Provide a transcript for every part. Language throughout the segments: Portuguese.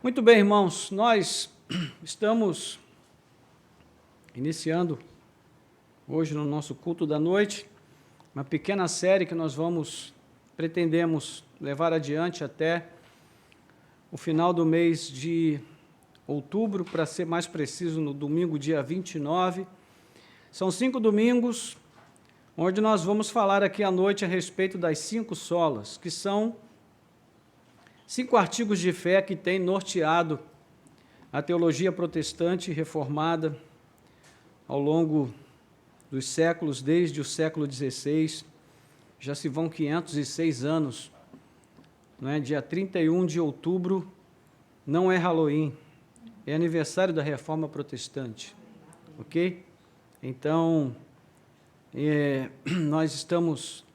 Muito bem, irmãos, nós estamos iniciando hoje no nosso culto da noite uma pequena série que nós pretendemos levar adiante até o final do mês de outubro, para ser mais preciso, no domingo, dia 29. São 5 domingos, onde nós vamos falar aqui à noite a respeito das 5 solas, que são 5 artigos de fé que têm norteado a teologia protestante reformada ao longo dos séculos, desde o século XVI, já se vão 506 anos, não é? Dia 31 de outubro não é Halloween, é aniversário da Reforma Protestante, ok? Então, nós estamos,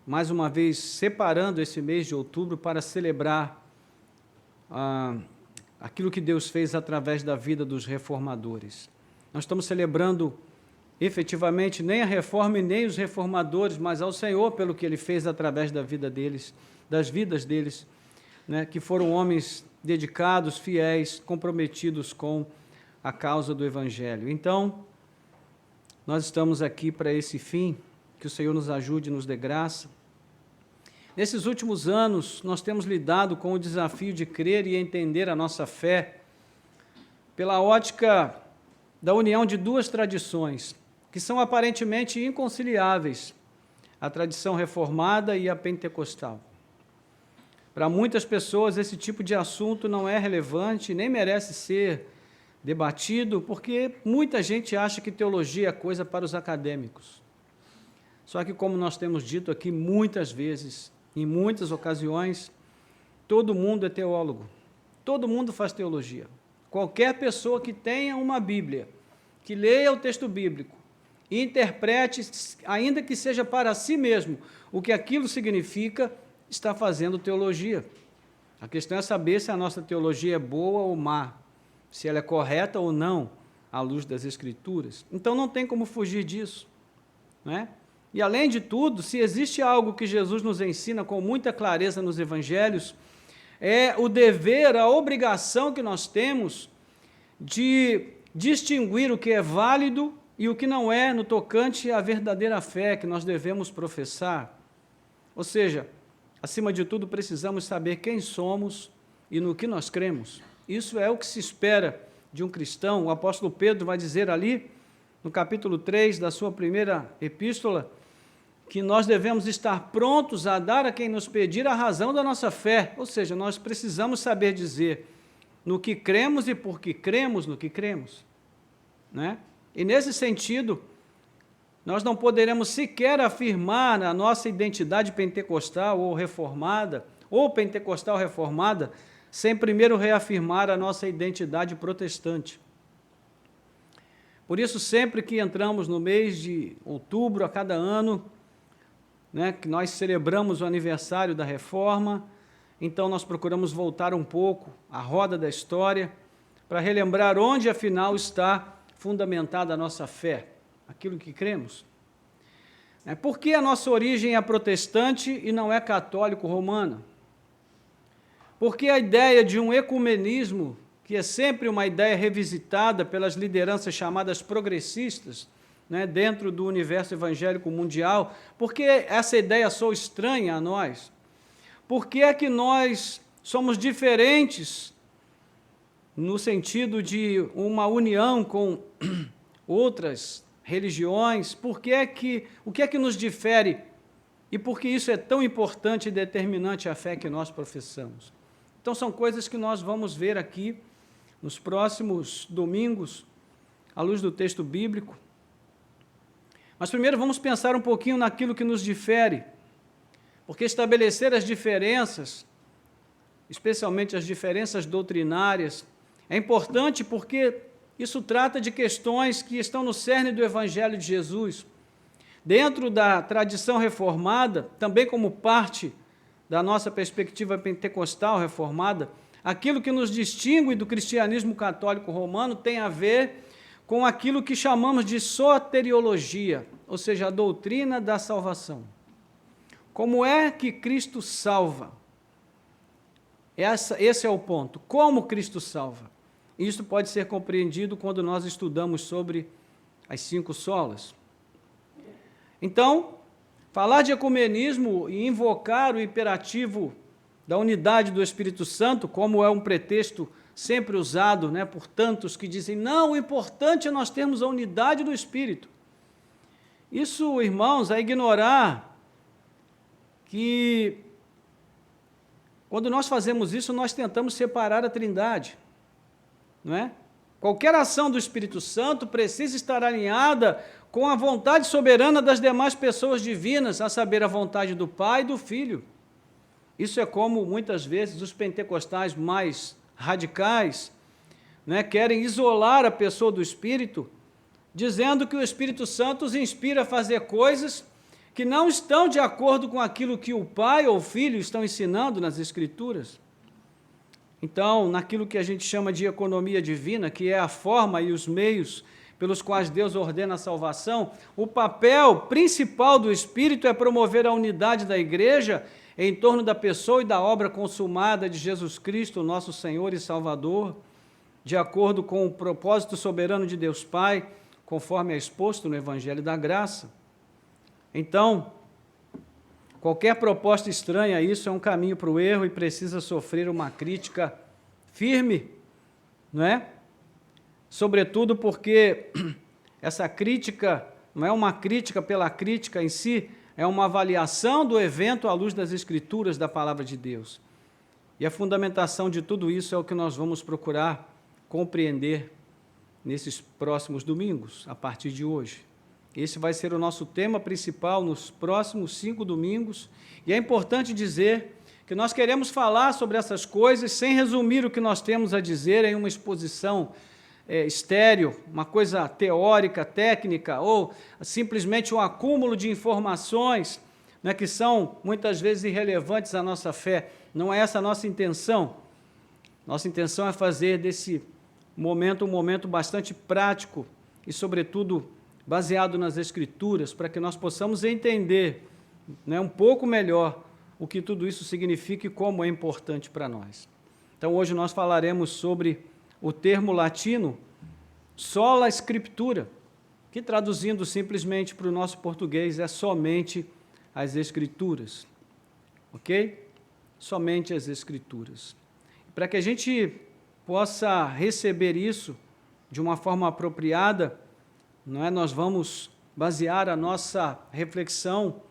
mais uma vez, separando esse mês de outubro para celebrar aquilo que Deus fez através da vida dos reformadores. Nós estamos celebrando, efetivamente, nem a reforma e nem os reformadores, mas ao Senhor pelo que Ele fez através da vida deles, das vidas deles, né, que foram homens dedicados, fiéis, comprometidos com a causa do Evangelho. Então, nós estamos aqui para esse fim, que o Senhor nos ajude e nos dê graça. Nesses últimos anos, nós temos lidado com o desafio de crer e entender a nossa fé pela ótica da união de 2 tradições, que são aparentemente inconciliáveis, a tradição reformada e a pentecostal. Para muitas pessoas, esse tipo de assunto não é relevante, nem merece ser debatido, porque muita gente acha que teologia é coisa para os acadêmicos. Só que, como nós temos dito aqui muitas vezes, em muitas ocasiões, todo mundo é teólogo, todo mundo faz teologia. Qualquer pessoa que tenha uma Bíblia, que leia o texto bíblico e interprete, ainda que seja para si mesmo, o que aquilo significa, está fazendo teologia. A questão é saber se a nossa teologia é boa ou má, se ela é correta ou não, à luz das Escrituras. Então, não tem como fugir disso, não é? E, além de tudo, se existe algo que Jesus nos ensina com muita clareza nos Evangelhos, é o dever, a obrigação que nós temos de distinguir o que é válido e o que não é no tocante à verdadeira fé que nós devemos professar. Ou seja, acima de tudo, precisamos saber quem somos e no que nós cremos. Isso é o que se espera de um cristão. O apóstolo Pedro vai dizer ali, no capítulo 3 da sua primeira epístola, que nós devemos estar prontos a dar a quem nos pedir a razão da nossa fé. Ou seja, nós precisamos saber dizer no que cremos e por que cremos no que cremos, né? E, nesse sentido, nós não poderemos sequer afirmar a nossa identidade pentecostal ou reformada, ou pentecostal reformada, sem primeiro reafirmar a nossa identidade protestante. Por isso, sempre que entramos no mês de outubro, a cada ano, né, que nós celebramos o aniversário da Reforma, então nós procuramos voltar um pouco à roda da história, para relembrar onde, afinal, está fundamentada a nossa fé, aquilo que cremos. Por que a nossa origem é protestante e não é católico-romana? Porque a ideia de um ecumenismo, que é sempre uma ideia revisitada pelas lideranças chamadas progressistas, né, dentro do universo evangélico mundial, por que essa ideia soa estranha a nós? Por que é que nós somos diferentes no sentido de uma união com outras religiões? O que é que nos difere e por que isso é tão importante e determinante à fé que nós professamos? Então, são coisas que nós vamos ver aqui nos próximos domingos, à luz do texto bíblico. Mas primeiro vamos pensar um pouquinho naquilo que nos difere, porque estabelecer as diferenças, especialmente as diferenças doutrinárias, é importante porque isso trata de questões que estão no cerne do Evangelho de Jesus. Dentro da tradição reformada, também como parte da nossa perspectiva pentecostal reformada, aquilo que nos distingue do cristianismo católico romano tem a ver com aquilo que chamamos de soteriologia, ou seja, a doutrina da salvação. Como é que Cristo salva? Esse é o ponto. Como Cristo salva? Isso pode ser compreendido quando nós estudamos sobre as 5 solas. Então, falar de ecumenismo e invocar o imperativo da unidade do Espírito Santo, como é um pretexto sempre usado, né, por tantos que dizem, não, o importante é nós termos a unidade do Espírito. Isso, irmãos, é ignorar que, quando nós fazemos isso, nós tentamos separar a Trindade, não é? Qualquer ação do Espírito Santo precisa estar alinhada com a vontade soberana das demais pessoas divinas, a saber, a vontade do Pai e do Filho. Isso é como, muitas vezes, os pentecostais mais radicais, né, querem isolar a pessoa do Espírito, dizendo que o Espírito Santo os inspira a fazer coisas que não estão de acordo com aquilo que o Pai ou o Filho estão ensinando nas Escrituras. Então, naquilo que a gente chama de economia divina, que é a forma e os meios pelos quais Deus ordena a salvação, o papel principal do Espírito é promover a unidade da igreja em torno da pessoa e da obra consumada de Jesus Cristo, nosso Senhor e Salvador, de acordo com o propósito soberano de Deus Pai, conforme é exposto no Evangelho da Graça. Então, qualquer proposta estranha a isso é um caminho para o erro e precisa sofrer uma crítica firme, não é? Sobretudo porque essa crítica não é uma crítica pela crítica em si, é uma avaliação do evento à luz das Escrituras, da Palavra de Deus. E a fundamentação de tudo isso é o que nós vamos procurar compreender nesses próximos domingos, a partir de hoje. Esse vai ser o nosso tema principal nos próximos 5 domingos, e é importante dizer que nós queremos falar sobre essas coisas sem resumir o que nós temos a dizer em uma exposição estéril, uma coisa teórica, técnica, ou simplesmente um acúmulo de informações, né, que são muitas vezes irrelevantes à nossa fé. Não é essa a nossa intenção. Nossa intenção é fazer desse momento um momento bastante prático e, sobretudo, baseado nas Escrituras, para que nós possamos entender, né, um pouco melhor o que tudo isso significa e como é importante para nós. Então, hoje nós falaremos sobre o termo latino sola scriptura, que traduzindo simplesmente para o nosso português é somente as Escrituras, ok? Somente as Escrituras. Para que a gente possa receber isso de uma forma apropriada, não é? Nós vamos basear a nossa reflexão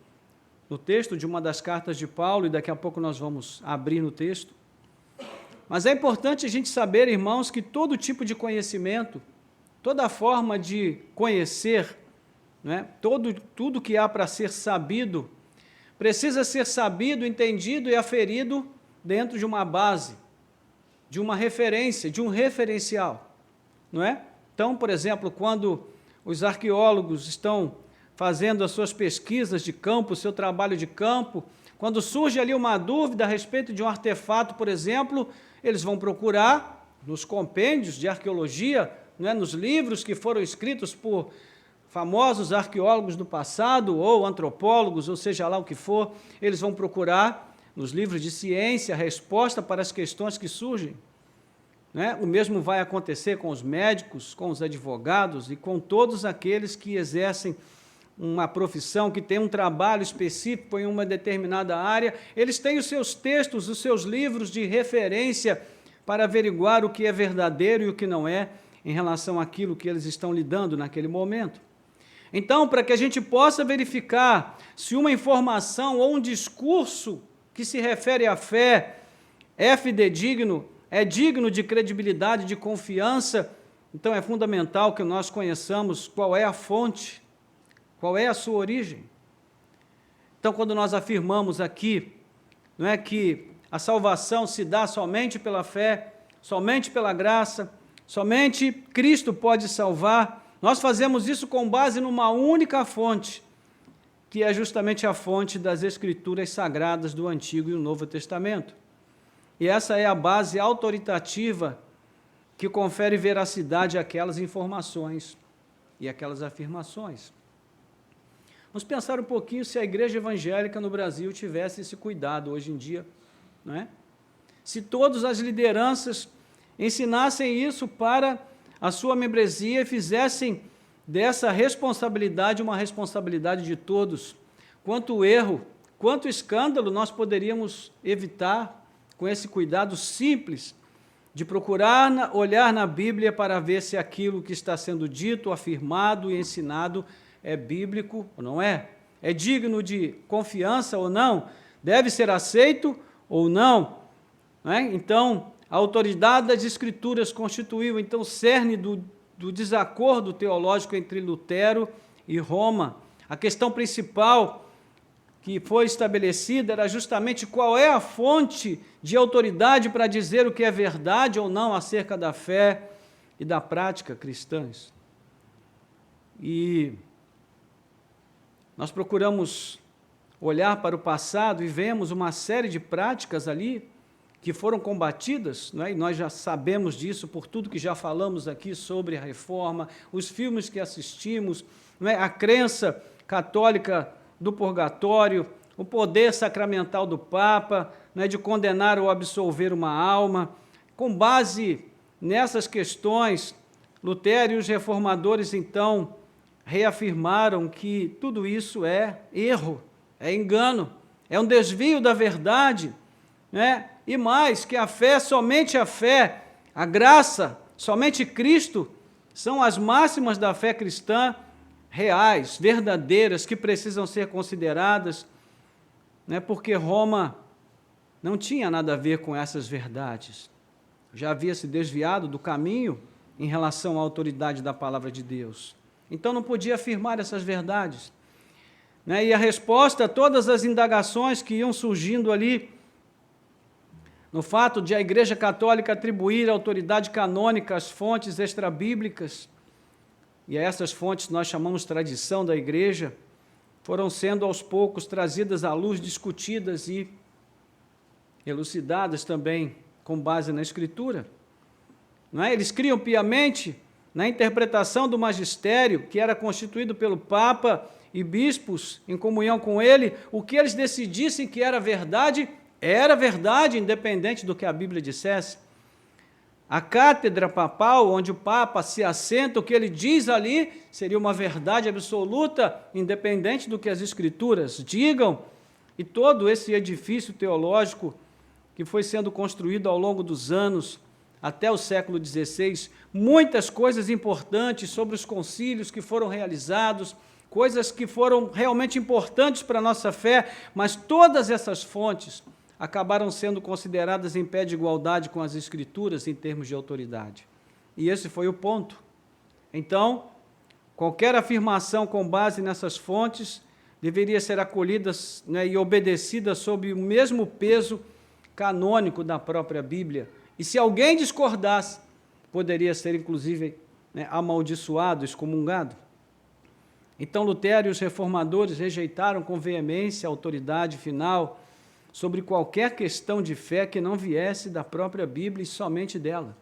no texto de uma das cartas de Paulo, e daqui a pouco nós vamos abrir no texto. Mas é importante a gente saber, irmãos, que todo tipo de conhecimento, toda forma de conhecer, né, tudo que há para ser sabido, precisa ser sabido, entendido e aferido dentro de uma base, de uma referência, de um referencial, não é? Então, por exemplo, quando os arqueólogos estão fazendo as suas pesquisas de campo, o seu trabalho de campo, quando surge ali uma dúvida a respeito de um artefato, por exemplo, eles vão procurar nos compêndios de arqueologia, não é, nos livros que foram escritos por famosos arqueólogos do passado, ou antropólogos, ou seja lá o que for, eles vão procurar nos livros de ciência a resposta para as questões que surgem. Né? O mesmo vai acontecer com os médicos, com os advogados e com todos aqueles que exercem uma profissão, que tem um trabalho específico em uma determinada área. Eles têm os seus textos, os seus livros de referência para averiguar o que é verdadeiro e o que não é em relação àquilo que eles estão lidando naquele momento. Então, para que a gente possa verificar se uma informação ou um discurso que se refere à fé é fidedigno, é digno de credibilidade, de confiança, então é fundamental que nós conheçamos qual é a fonte, qual é a sua origem. Então, quando nós afirmamos aqui, não é que a salvação se dá somente pela fé, somente pela graça, somente Cristo pode salvar, nós fazemos isso com base numa única fonte, que é justamente a fonte das Escrituras sagradas do Antigo e do Novo Testamento. E essa é a base autoritativa que confere veracidade àquelas informações e àquelas afirmações. Vamos pensar um pouquinho se a igreja evangélica no Brasil tivesse esse cuidado hoje em dia, não é? se todas as lideranças ensinassem isso para a sua membresia e fizessem dessa responsabilidade uma responsabilidade de todos. Quanto erro, quanto escândalo nós poderíamos evitar com esse cuidado simples de procurar olhar na Bíblia para ver se aquilo que está sendo dito, afirmado e ensinado é bíblico ou não é, é digno de confiança ou não, deve ser aceito ou não, Então, a autoridade das Escrituras constituiu, então, o cerne do desacordo teológico entre Lutero e Roma. A questão principal que foi estabelecida era justamente qual é a fonte de autoridade para dizer o que é verdade ou não acerca da fé e da prática cristãs. E nós procuramos olhar para o passado e vemos uma série de práticas ali que foram combatidas, e nós já sabemos disso por tudo que já falamos aqui sobre a reforma, os filmes que assistimos, a crença católica do purgatório, o poder sacramental do Papa, de condenar ou absolver uma alma. Com base nessas questões, Lutero e os reformadores, então, reafirmaram que tudo isso é erro, é engano, é um desvio da verdade, e mais, que a fé, somente a fé, a graça, somente Cristo, são as máximas da fé cristã reais, verdadeiras, que precisam ser consideradas, porque Roma não tinha nada a ver com essas verdades. Já havia se desviado do caminho em relação à autoridade da palavra de Deus. Então não podia afirmar essas verdades. E a resposta a todas as indagações que iam surgindo ali, no fato de a Igreja Católica atribuir autoridade canônica às fontes extrabíblicas, e a essas fontes nós chamamos tradição da Igreja, foram sendo aos poucos trazidas à luz, discutidas e elucidadas também com base na Escritura. Eles criam piamente na interpretação do magistério, que era constituído pelo Papa e bispos em comunhão com ele, o que eles decidissem que era verdade, independente do que a Bíblia dissesse. A cátedra papal, onde o Papa se assenta, o que ele diz ali seria uma verdade absoluta, independente do que as Escrituras digam, e todo esse edifício teológico que foi sendo construído ao longo dos anos, até o século XVI, muitas coisas importantes sobre os concílios que foram realizados, coisas que foram realmente importantes para a nossa fé, mas todas essas fontes acabaram sendo consideradas em pé de igualdade com as Escrituras em termos de autoridade. E esse foi o ponto. Então, qualquer afirmação com base nessas fontes deveria ser acolhida e obedecida sob o mesmo peso canônico da própria Bíblia. E se alguém discordasse, poderia ser, inclusive, amaldiçoado, excomungado. Então, Lutero e os reformadores rejeitaram com veemência a autoridade final sobre qualquer questão de fé que não viesse da própria Bíblia e somente dela.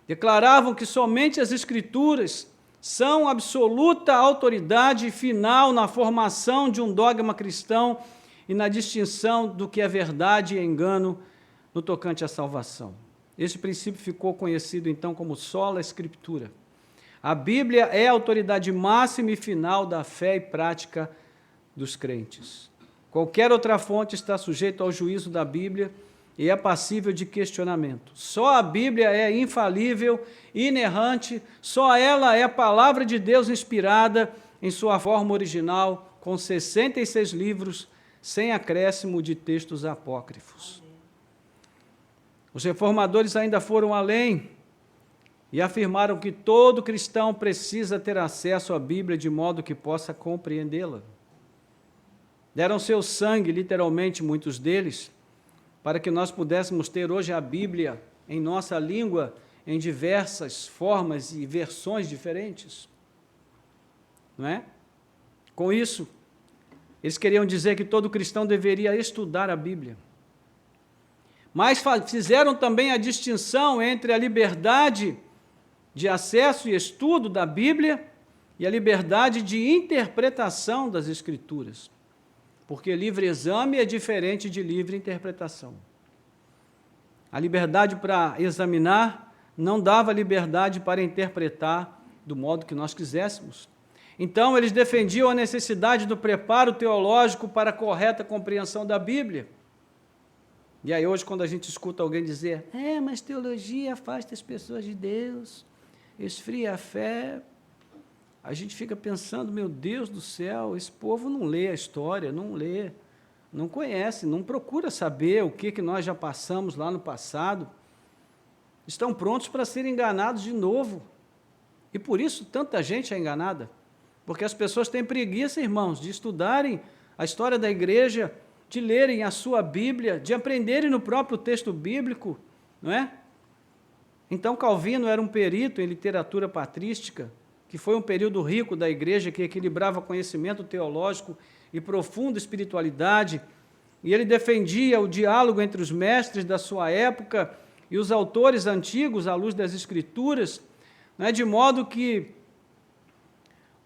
Declaravam que somente as Escrituras são absoluta autoridade final na formação de um dogma cristão e na distinção do que é verdade e engano no tocante à salvação. Esse princípio ficou conhecido, então, como sola Scriptura. A Bíblia é a autoridade máxima e final da fé e prática dos crentes. Qualquer outra fonte está sujeita ao juízo da Bíblia e é passível de questionamento. Só a Bíblia é infalível, inerrante, só ela é a palavra de Deus inspirada em sua forma original, com 66 livros, sem acréscimo de textos apócrifos. Os reformadores ainda foram além e afirmaram que todo cristão precisa ter acesso à Bíblia de modo que possa compreendê-la. Deram seu sangue, literalmente, muitos deles, para que nós pudéssemos ter hoje a Bíblia em nossa língua, em diversas formas e versões diferentes. Não é? Com isso, eles queriam dizer que todo cristão deveria estudar a Bíblia. Mas fizeram também a distinção entre a liberdade de acesso e estudo da Bíblia e a liberdade de interpretação das Escrituras. Porque livre exame é diferente de livre interpretação. A liberdade para examinar não dava liberdade para interpretar do modo que nós quiséssemos. Então, eles defendiam a necessidade do preparo teológico para a correta compreensão da Bíblia. E aí hoje, quando a gente escuta alguém dizer, mas teologia afasta as pessoas de Deus, esfria a fé, a gente fica pensando, meu Deus do céu, esse povo não lê a história, não lê, não conhece, não procura saber o que nós já passamos lá no passado, estão prontos para serem enganados de novo. E por isso tanta gente é enganada, porque as pessoas têm preguiça, irmãos, de estudarem a história da igreja, de lerem a sua Bíblia, de aprenderem no próprio texto bíblico, não é? Então Calvino era um perito em literatura patrística, que foi um período rico da igreja, que equilibrava conhecimento teológico e profunda espiritualidade, e ele defendia o diálogo entre os mestres da sua época e os autores antigos à luz das Escrituras, não é? De modo que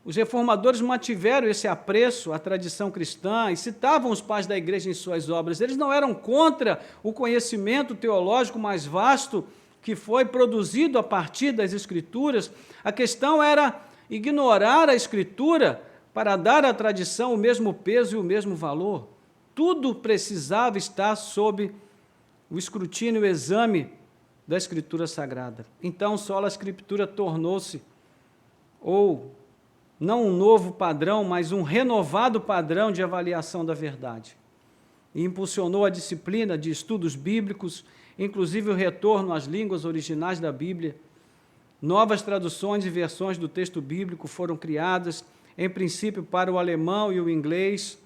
os reformadores mantiveram esse apreço à tradição cristã e citavam os pais da igreja em suas obras. Eles não eram contra o conhecimento teológico mais vasto que foi produzido a partir das Escrituras. A questão era ignorar a Escritura para dar à tradição o mesmo peso e o mesmo valor. Tudo precisava estar sob o escrutínio e o exame da Escritura Sagrada. Então, sola Escritura tornou-se, não um novo padrão, mas um renovado padrão de avaliação da verdade. E impulsionou a disciplina de estudos bíblicos, inclusive o retorno às línguas originais da Bíblia. Novas traduções e versões do texto bíblico foram criadas, em princípio para o alemão e o inglês,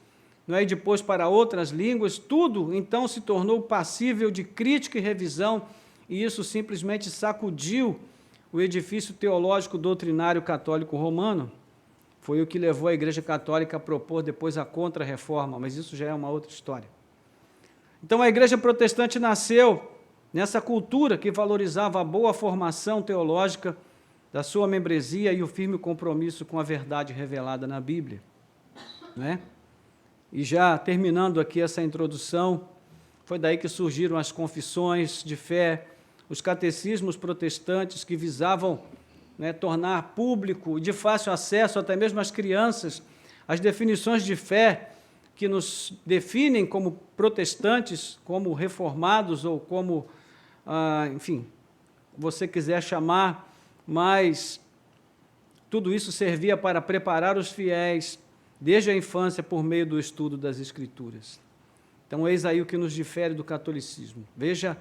e depois para outras línguas. Tudo, então, se tornou passível de crítica e revisão, e isso simplesmente sacudiu o edifício teológico doutrinário católico romano. Foi o que levou a Igreja Católica a propor depois a Contra-Reforma, mas isso já é uma outra história. Então, a Igreja Protestante nasceu nessa cultura que valorizava a boa formação teológica da sua membresia e o firme compromisso com a verdade revelada na Bíblia. Não é? E já terminando aqui essa introdução, foi daí que surgiram as confissões de fé, os catecismos protestantes que visavam tornar público e de fácil acesso até mesmo às crianças as definições de fé que nos definem como protestantes, como reformados ou como, enfim, você quiser chamar, mas tudo isso servia para preparar os fiéis desde a infância por meio do estudo das Escrituras. Então, eis aí o que nos difere do catolicismo. Veja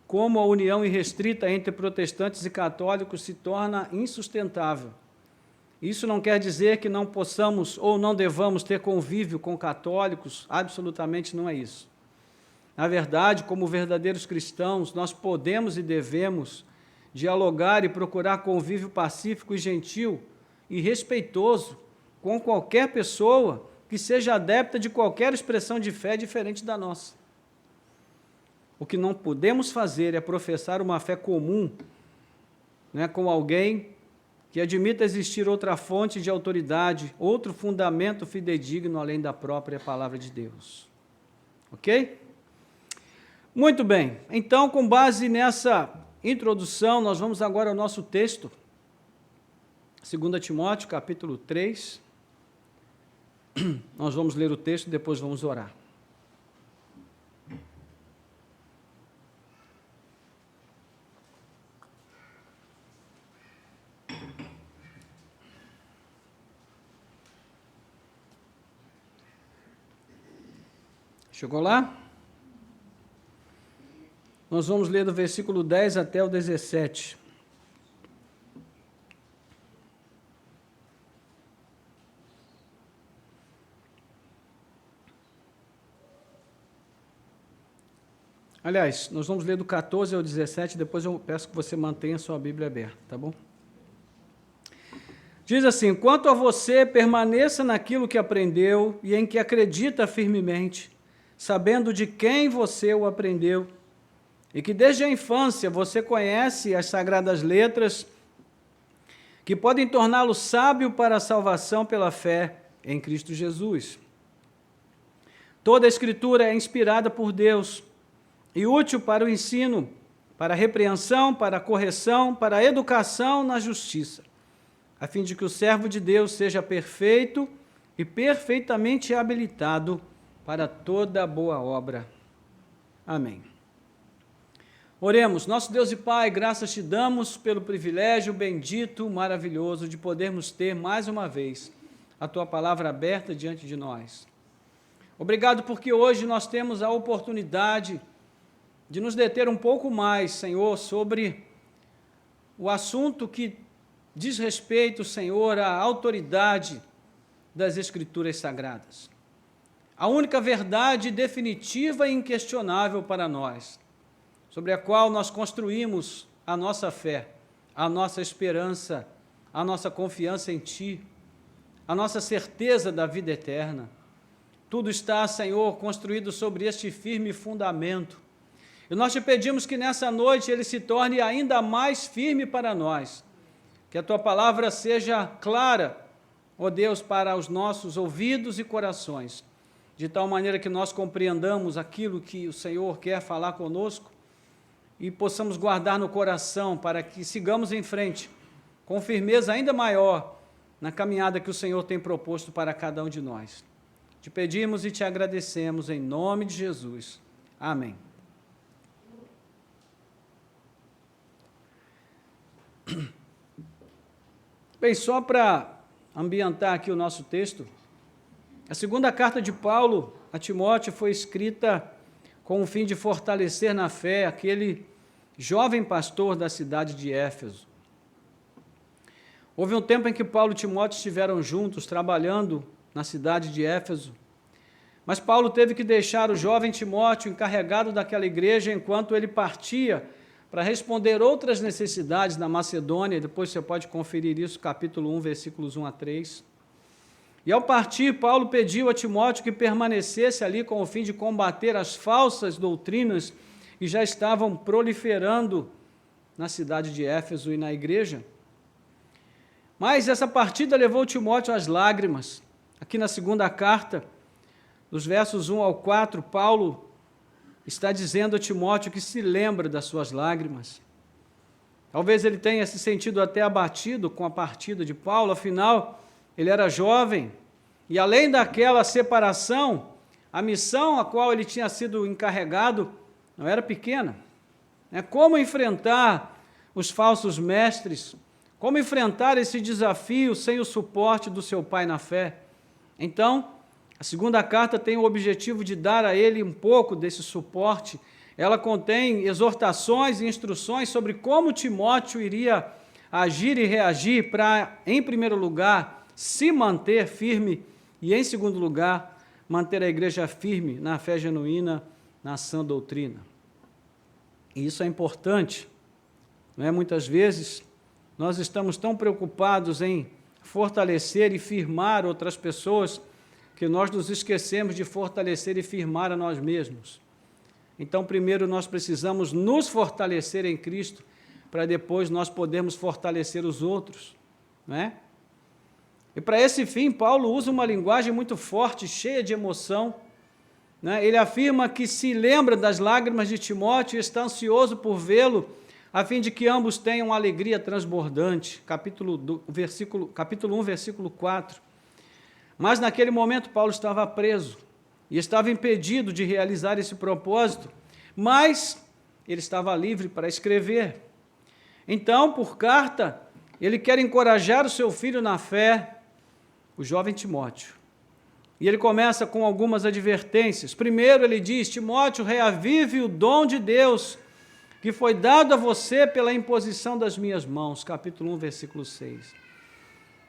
como a união irrestrita entre protestantes e católicos se torna insustentável. Isso não quer dizer que não possamos ou não devamos ter convívio com católicos, absolutamente não é isso. Na verdade, como verdadeiros cristãos, nós podemos e devemos dialogar e procurar convívio pacífico e gentil e respeitoso com qualquer pessoa que seja adepta de qualquer expressão de fé diferente da nossa. O que não podemos fazer é professar uma fé comum, com alguém que admita existir outra fonte de autoridade, outro fundamento fidedigno além da própria palavra de Deus. Ok? Muito bem. Então, com base nessa introdução, nós vamos agora ao nosso texto, 2 Timóteo, capítulo 3. Nós vamos ler o texto e depois vamos orar. Chegou lá? Nós vamos ler do versículo 10 até o 17. Aliás, nós vamos ler do 14 ao 17, depois eu peço que você mantenha a sua Bíblia aberta, tá bom? Diz assim: quanto a você, permaneça naquilo que aprendeu e em que acredita firmemente, sabendo de quem você o aprendeu, e que desde a infância você conhece as sagradas letras, que podem torná-lo sábio para a salvação pela fé em Cristo Jesus. Toda a Escritura é inspirada por Deus e útil para o ensino, para a repreensão, para a correção, para a educação na justiça, a fim de que o servo de Deus seja perfeito e perfeitamente habilitado para toda boa obra. Amém. Oremos. Nosso Deus e Pai, graças te damos pelo privilégio bendito, maravilhoso de podermos ter mais uma vez a tua palavra aberta diante de nós. Obrigado porque hoje nós temos a oportunidade de nos deter um pouco mais, Senhor, sobre o assunto que diz respeito, Senhor, à autoridade das Escrituras Sagradas. A única verdade definitiva e inquestionável para nós, sobre a qual nós construímos a nossa fé, a nossa esperança, a nossa confiança em Ti, a nossa certeza da vida eterna. Tudo está, Senhor, construído sobre este firme fundamento. E nós te pedimos que nessa noite ele se torne ainda mais firme para nós, que a Tua palavra seja clara, ó Deus, para os nossos ouvidos e corações, de tal maneira que nós compreendamos aquilo que o Senhor quer falar conosco e possamos guardar no coração para que sigamos em frente, com firmeza ainda maior, na caminhada que o Senhor tem proposto para cada um de nós. Te pedimos e te agradecemos em nome de Jesus. Amém. Bem, só para ambientar aqui o nosso texto, a segunda carta de Paulo a Timóteo foi escrita com o fim de fortalecer na fé aquele jovem pastor da cidade de Éfeso. Houve um tempo em que Paulo e Timóteo estiveram juntos, trabalhando na cidade de Éfeso, mas Paulo teve que deixar o jovem Timóteo encarregado daquela igreja enquanto ele partia para responder outras necessidades na Macedônia. Depois você pode conferir isso, capítulo 1, versículos 1 a 3. E ao partir, Paulo pediu a Timóteo que permanecesse ali com o fim de combater as falsas doutrinas que já estavam proliferando na cidade de Éfeso e na igreja. Mas essa partida levou Timóteo às lágrimas. Aqui na segunda carta, dos versos 1 ao 4, Paulo está dizendo a Timóteo que se lembra das suas lágrimas. Talvez ele tenha se sentido até abatido com a partida de Paulo, afinal, ele era jovem, e além daquela separação, a missão a qual ele tinha sido encarregado não era pequena. Como enfrentar os falsos mestres? Como enfrentar esse desafio sem o suporte do seu pai na fé? Então, a segunda carta tem o objetivo de dar a ele um pouco desse suporte. Ela contém exortações e instruções sobre como Timóteo iria agir e reagir para, em primeiro lugar, se manter firme e, em segundo lugar, manter a igreja firme na fé genuína, na sã doutrina. E isso é importante, não é? Muitas vezes nós estamos tão preocupados em fortalecer e firmar outras pessoas que nós nos esquecemos de fortalecer e firmar a nós mesmos. Então, primeiro nós precisamos nos fortalecer em Cristo, para depois nós podermos fortalecer os outros, não é? E para esse fim, Paulo usa uma linguagem muito forte, cheia de emoção, né? Ele afirma que se lembra das lágrimas de Timóteo e está ansioso por vê-lo, a fim de que ambos tenham alegria transbordante. Capítulo 1, versículo 4. Mas naquele momento Paulo estava preso e estava impedido de realizar esse propósito, mas ele estava livre para escrever. Então, por carta, ele quer encorajar o seu filho na fé, o jovem Timóteo. E ele começa com algumas advertências. Primeiro ele diz: Timóteo, reavive o dom de Deus que foi dado a você pela imposição das minhas mãos. Capítulo 1, versículo 6.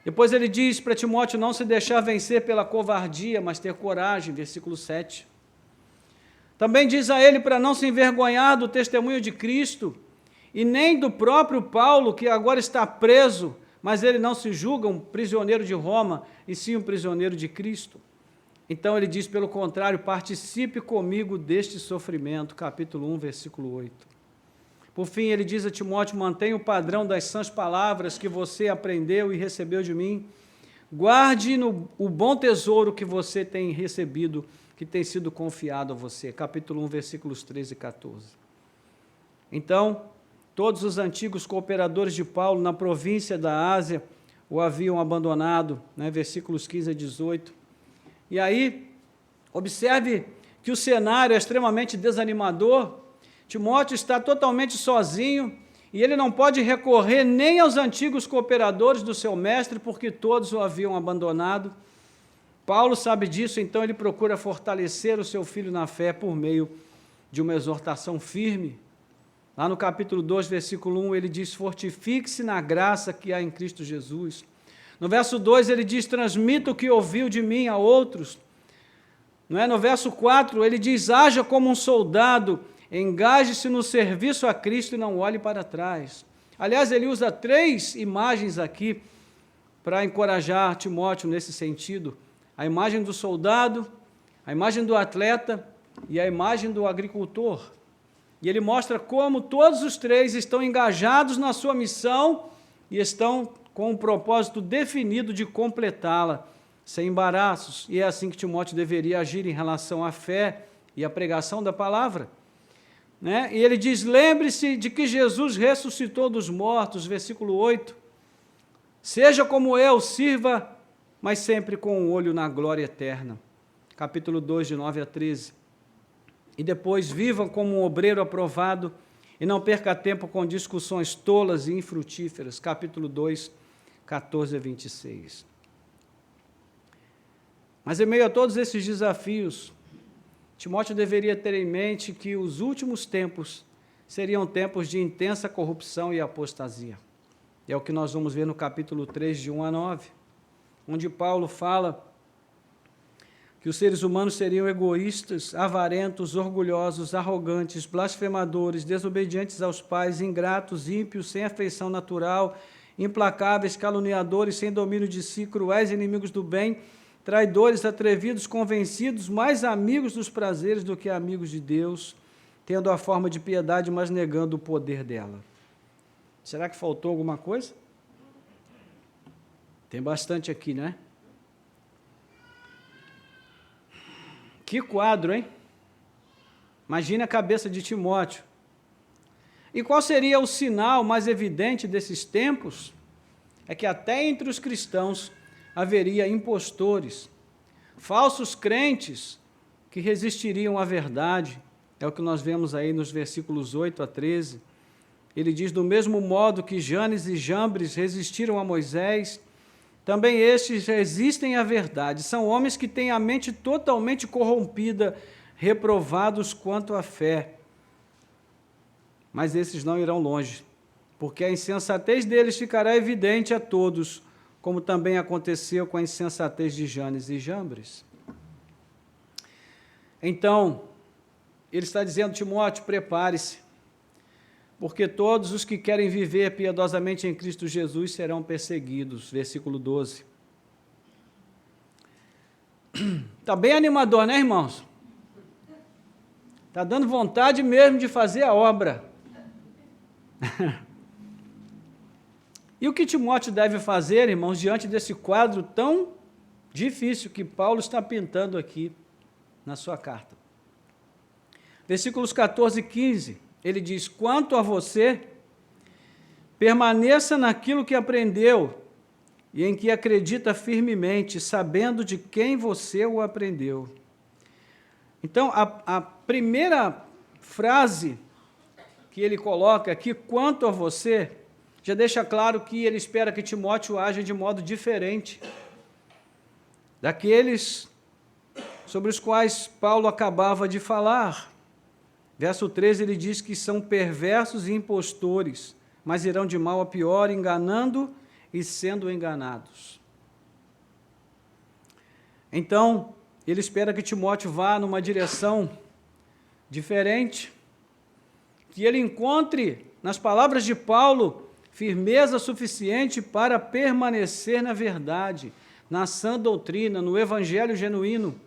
Depois ele diz para Timóteo não se deixar vencer pela covardia, mas ter coragem. Versículo 7. Também diz a ele para não se envergonhar do testemunho de Cristo e nem do próprio Paulo, que agora está preso, mas ele não se julga um prisioneiro de Roma, e sim um prisioneiro de Cristo. Então ele diz, pelo contrário, participe comigo deste sofrimento. Capítulo 1, versículo 8. Por fim, ele diz a Timóteo: mantenha o padrão das sãs palavras que você aprendeu e recebeu de mim. Guarde o bom tesouro que você tem recebido, que tem sido confiado a você. Capítulo 1, versículos 13 e 14. Então, todos os antigos cooperadores de Paulo na província da Ásia o haviam abandonado, né? Versículos 15 a 18. E aí, observe que o cenário é extremamente desanimador. Timóteo está totalmente sozinho e ele não pode recorrer nem aos antigos cooperadores do seu mestre, porque todos o haviam abandonado. Paulo sabe disso, então ele procura fortalecer o seu filho na fé por meio de uma exortação firme. Lá no capítulo 2, versículo 1, ele diz: fortifique-se na graça que há em Cristo Jesus. No verso 2, ele diz: transmita o que ouviu de mim a outros. Não é? No verso 4, ele diz: haja como um soldado, engaje-se no serviço a Cristo e não olhe para trás. Aliás, ele usa 3 imagens aqui para encorajar Timóteo nesse sentido: a imagem do soldado, a imagem do atleta e a imagem do agricultor. E ele mostra como todos os 3 estão engajados na sua missão e estão com um propósito definido de completá-la, sem embaraços. E é assim que Timóteo deveria agir em relação à fé e à pregação da palavra. Né? E ele diz: lembre-se de que Jesus ressuscitou dos mortos, versículo 8. Seja como eu, sirva, mas sempre com um olho na glória eterna. Capítulo 2, de 9 a 13. E depois viva como um obreiro aprovado e não perca tempo com discussões tolas e infrutíferas. Capítulo 2, 14 a 26. Mas em meio a todos esses desafios, Timóteo deveria ter em mente que os últimos tempos seriam tempos de intensa corrupção e apostasia. É o que nós vamos ver no capítulo 3, de 1 a 9, onde Paulo fala que os seres humanos seriam egoístas, avarentos, orgulhosos, arrogantes, blasfemadores, desobedientes aos pais, ingratos, ímpios, sem afeição natural, implacáveis, caluniadores, sem domínio de si, cruéis, inimigos do bem, traidores, atrevidos, convencidos, mais amigos dos prazeres do que amigos de Deus, tendo a forma de piedade, mas negando o poder dela. Será que faltou alguma coisa? Tem bastante aqui, né? Que quadro, hein? Imagine a cabeça de Timóteo. E qual seria o sinal mais evidente desses tempos? É que até entre os cristãos haveria impostores, falsos crentes que resistiriam à verdade. É o que nós vemos aí nos versículos 8 a 13. Ele diz: do mesmo modo que Janes e Jambres resistiram a Moisés, também estes resistem à verdade. São homens que têm a mente totalmente corrompida, reprovados quanto à fé. Mas esses não irão longe, porque a insensatez deles ficará evidente a todos, como também aconteceu com a insensatez de Janes e Jambres. Então, ele está dizendo: Timóteo, prepare-se, porque todos os que querem viver piedosamente em Cristo Jesus serão perseguidos. Versículo 12. Está bem animador, né, irmãos? Está dando vontade mesmo de fazer a obra. E o que Timóteo deve fazer, irmãos, diante desse quadro tão difícil que Paulo está pintando aqui na sua carta? Versículos 14 e 15. Ele diz: quanto a você, permaneça naquilo que aprendeu e em que acredita firmemente, sabendo de quem você o aprendeu. Então, a primeira frase que ele coloca aqui, quanto a você, já deixa claro que ele espera que Timóteo haja de modo diferente daqueles sobre os quais Paulo acabava de falar. Verso 13, ele diz que são perversos e impostores, mas irão de mal a pior, enganando e sendo enganados. Então, ele espera que Timóteo vá numa direção diferente, que ele encontre, nas palavras de Paulo, firmeza suficiente para permanecer na verdade, na sã doutrina, no evangelho genuíno.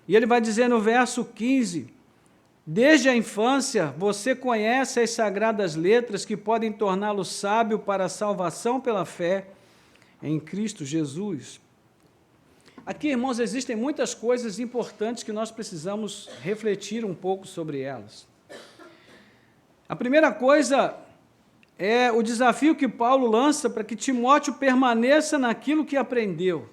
E ele vai dizer no verso 15, desde a infância, você conhece as sagradas letras que podem torná-lo sábio para a salvação pela fé em Cristo Jesus. Aqui, irmãos, existem muitas coisas importantes que nós precisamos refletir um pouco sobre elas. A primeira coisa é o desafio que Paulo lança para que Timóteo permaneça naquilo que aprendeu.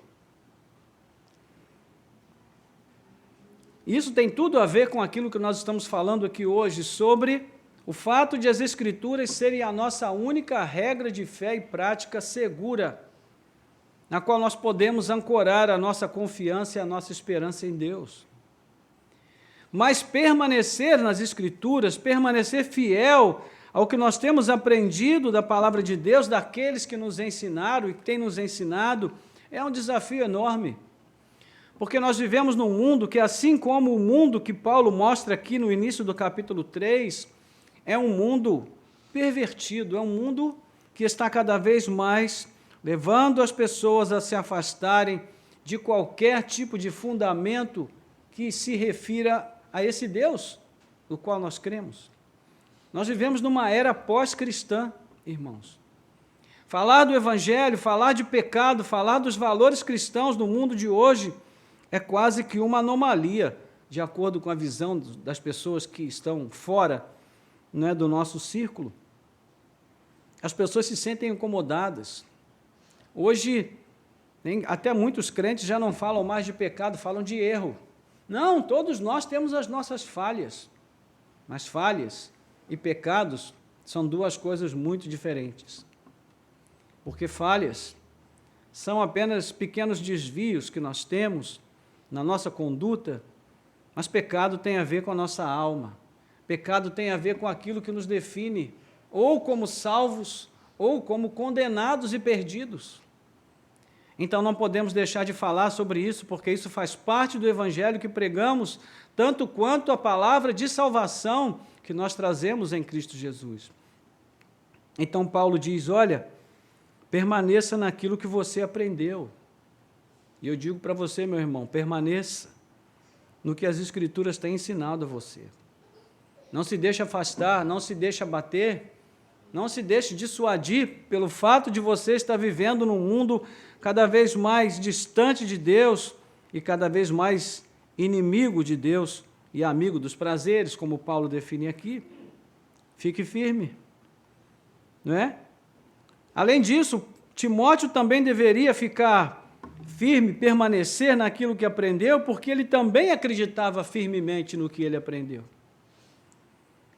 Isso tem tudo a ver com aquilo que nós estamos falando aqui hoje, sobre o fato de as Escrituras serem a nossa única regra de fé e prática segura, na qual nós podemos ancorar a nossa confiança e a nossa esperança em Deus. Mas permanecer nas Escrituras, permanecer fiel ao que nós temos aprendido da palavra de Deus, daqueles que nos ensinaram e que têm nos ensinado, é um desafio enorme. Porque nós vivemos num mundo que, assim como o mundo que Paulo mostra aqui no início do capítulo 3, é um mundo pervertido, é um mundo que está cada vez mais levando as pessoas a se afastarem de qualquer tipo de fundamento que se refira a esse Deus no qual nós cremos. Nós vivemos numa era pós-cristã, irmãos. Falar do Evangelho, falar de pecado, falar dos valores cristãos no mundo de hoje é quase que uma anomalia, de acordo com a visão das pessoas que estão fora, não é, do nosso círculo. As pessoas se sentem incomodadas. Hoje, até muitos crentes já não falam mais de pecado, falam de erro. Não, todos nós temos as nossas falhas, mas falhas e pecados são duas coisas muito diferentes. Porque falhas são apenas pequenos desvios que nós temos na nossa conduta, mas pecado tem a ver com a nossa alma. Pecado tem a ver com aquilo que nos define, ou como salvos, ou como condenados e perdidos. Então não podemos deixar de falar sobre isso, porque isso faz parte do Evangelho que pregamos, tanto quanto a palavra de salvação que nós trazemos em Cristo Jesus. Então Paulo diz, olha, permaneça naquilo que você aprendeu. E eu digo para você, meu irmão, permaneça no que as Escrituras têm ensinado a você. Não se deixe afastar, não se deixe abater, não se deixe dissuadir pelo fato de você estar vivendo num mundo cada vez mais distante de Deus e cada vez mais inimigo de Deus e amigo dos prazeres, como Paulo define aqui. Fique firme, não é? Além disso, Timóteo também deveria ficar firme, permanecer naquilo que aprendeu, porque ele também acreditava firmemente no que ele aprendeu.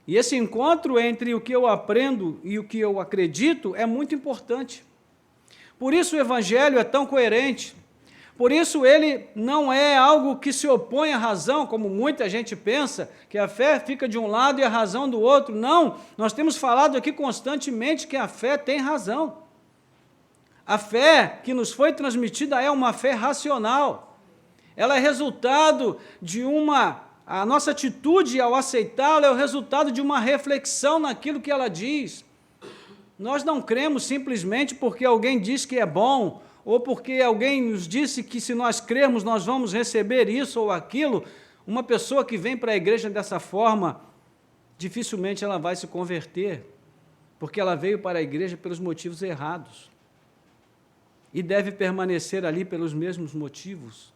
E esse encontro entre o que eu aprendo e o que eu acredito é muito importante. Por isso o Evangelho é tão coerente, por isso ele não é algo que se opõe à razão, como muita gente pensa, que a fé fica de um lado e a razão do outro. Não, nós temos falado aqui constantemente que a fé tem razão. A fé que nos foi transmitida é uma fé racional. Ela é resultado de a nossa atitude ao aceitá-la é o resultado de uma reflexão naquilo que ela diz. Nós não cremos simplesmente porque alguém diz que é bom, ou porque alguém nos disse que se nós crermos nós vamos receber isso ou aquilo. Uma pessoa que vem para a igreja dessa forma, dificilmente ela vai se converter, porque ela veio para a igreja pelos motivos errados. E deve permanecer ali pelos mesmos motivos.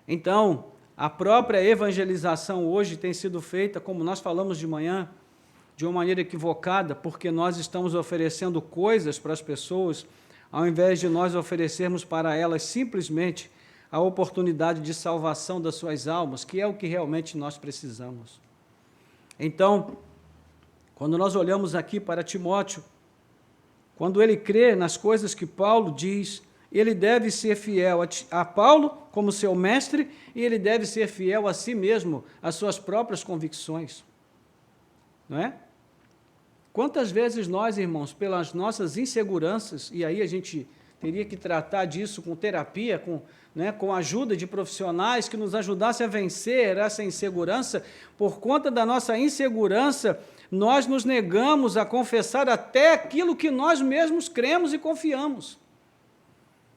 Então, a própria evangelização hoje tem sido feita, como nós falamos de manhã, de uma maneira equivocada, porque nós estamos oferecendo coisas para as pessoas, ao invés de nós oferecermos para elas simplesmente a oportunidade de salvação das suas almas, que é o que realmente nós precisamos. Então, quando nós olhamos aqui para Timóteo, quando ele crê nas coisas que Paulo diz, ele deve ser fiel a Paulo como seu mestre e ele deve ser fiel a si mesmo, às suas próprias convicções. Não é? Quantas vezes nós, irmãos, pelas nossas inseguranças, e aí a gente teria que tratar disso com terapia, com a ajuda de profissionais que nos ajudassem a vencer essa insegurança, por conta da nossa insegurança, nós nos negamos a confessar até aquilo que nós mesmos cremos e confiamos.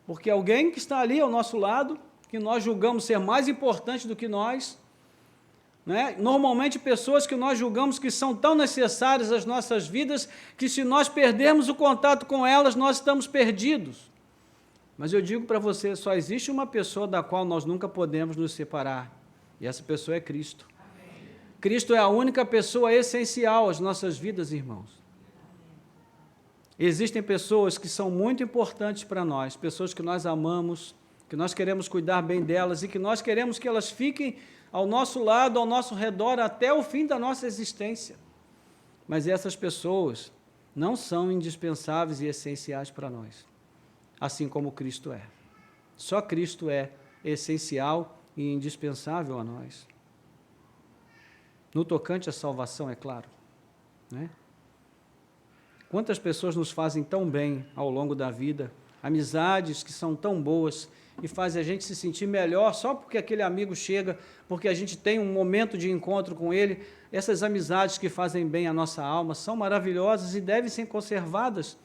Porque alguém que está ali ao nosso lado, que nós julgamos ser mais importante do que nós, né? Normalmente pessoas que nós julgamos que são tão necessárias às nossas vidas, que se nós perdermos o contato com elas, nós estamos perdidos. Mas eu digo para você, só existe uma pessoa da qual nós nunca podemos nos separar, e essa pessoa é Cristo. Cristo é a única pessoa essencial às nossas vidas, irmãos. Existem pessoas que são muito importantes para nós, pessoas que nós amamos, que nós queremos cuidar bem delas e que nós queremos que elas fiquem ao nosso lado, ao nosso redor, até o fim da nossa existência. Mas essas pessoas não são indispensáveis e essenciais para nós, assim como Cristo é. Só Cristo é essencial e indispensável a nós. No tocante à salvação, é claro, né? Quantas pessoas nos fazem tão bem ao longo da vida, amizades que são tão boas e fazem a gente se sentir melhor só porque aquele amigo chega, porque a gente tem um momento de encontro com ele. Essas amizades que fazem bem à nossa alma são maravilhosas e devem ser conservadas,